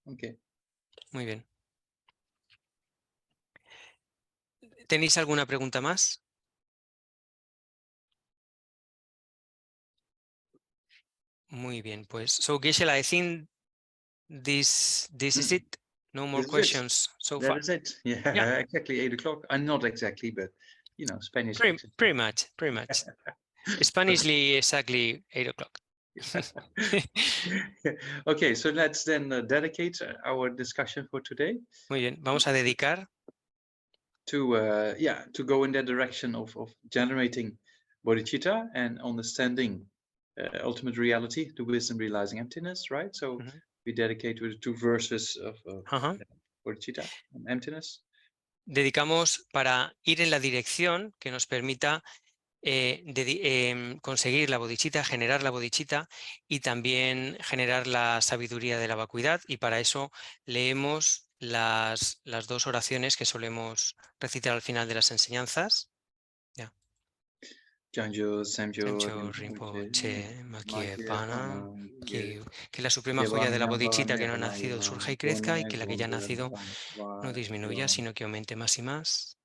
Okay. Muy bien. ¿Tenéis alguna pregunta más? Muy bien, pues. So, Geshe-la, I think this is it. No more questions so far. That is it. Yeah, exactly 8 o'clock. Not exactly, but you know, Spanish. Pretty much. Spanishly, exactly 8 o'clock. Okay, so let's then dedicate our discussion for today. Muy bien, vamos a dedicar to go in that direction of generating bodhicitta and understanding ultimate reality, the wisdom realizing emptiness, right? So we dedicate with the 2 verses of bodhicitta and emptiness. Dedicamos para ir en la dirección que nos permita conseguir la bodhicitta, generar la bodhicitta y también generar la sabiduría de la vacuidad, y para eso leemos las 2 oraciones que solemos recitar al final de las enseñanzas. Janjo Semjo Rinpoche Makie Pana, que la suprema joya de la bodhicitta que no ha nacido surja y crezca, y que la que ya ha nacido no disminuya, sino que aumente más y más.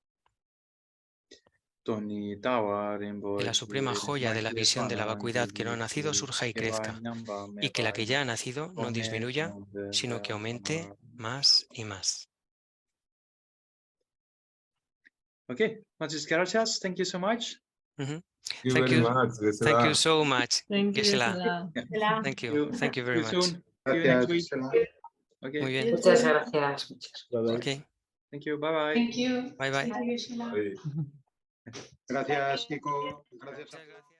Que la suprema joya de la visión de la vacuidad que no ha nacido surja y crezca, y que la que ya ha nacido no disminuya, sino que aumente más y más. Okay, muchas gracias. Thank you so much. Thank you so much. Thank you, Geshe-la. Thank you very much. See you next week. Okay. Muy bien. Muchas gracias. Okay. Thank you. Bye bye. Thank you. Bye bye. Thank you, Geshe-la. Gracias, Kiko. Gracias a todos.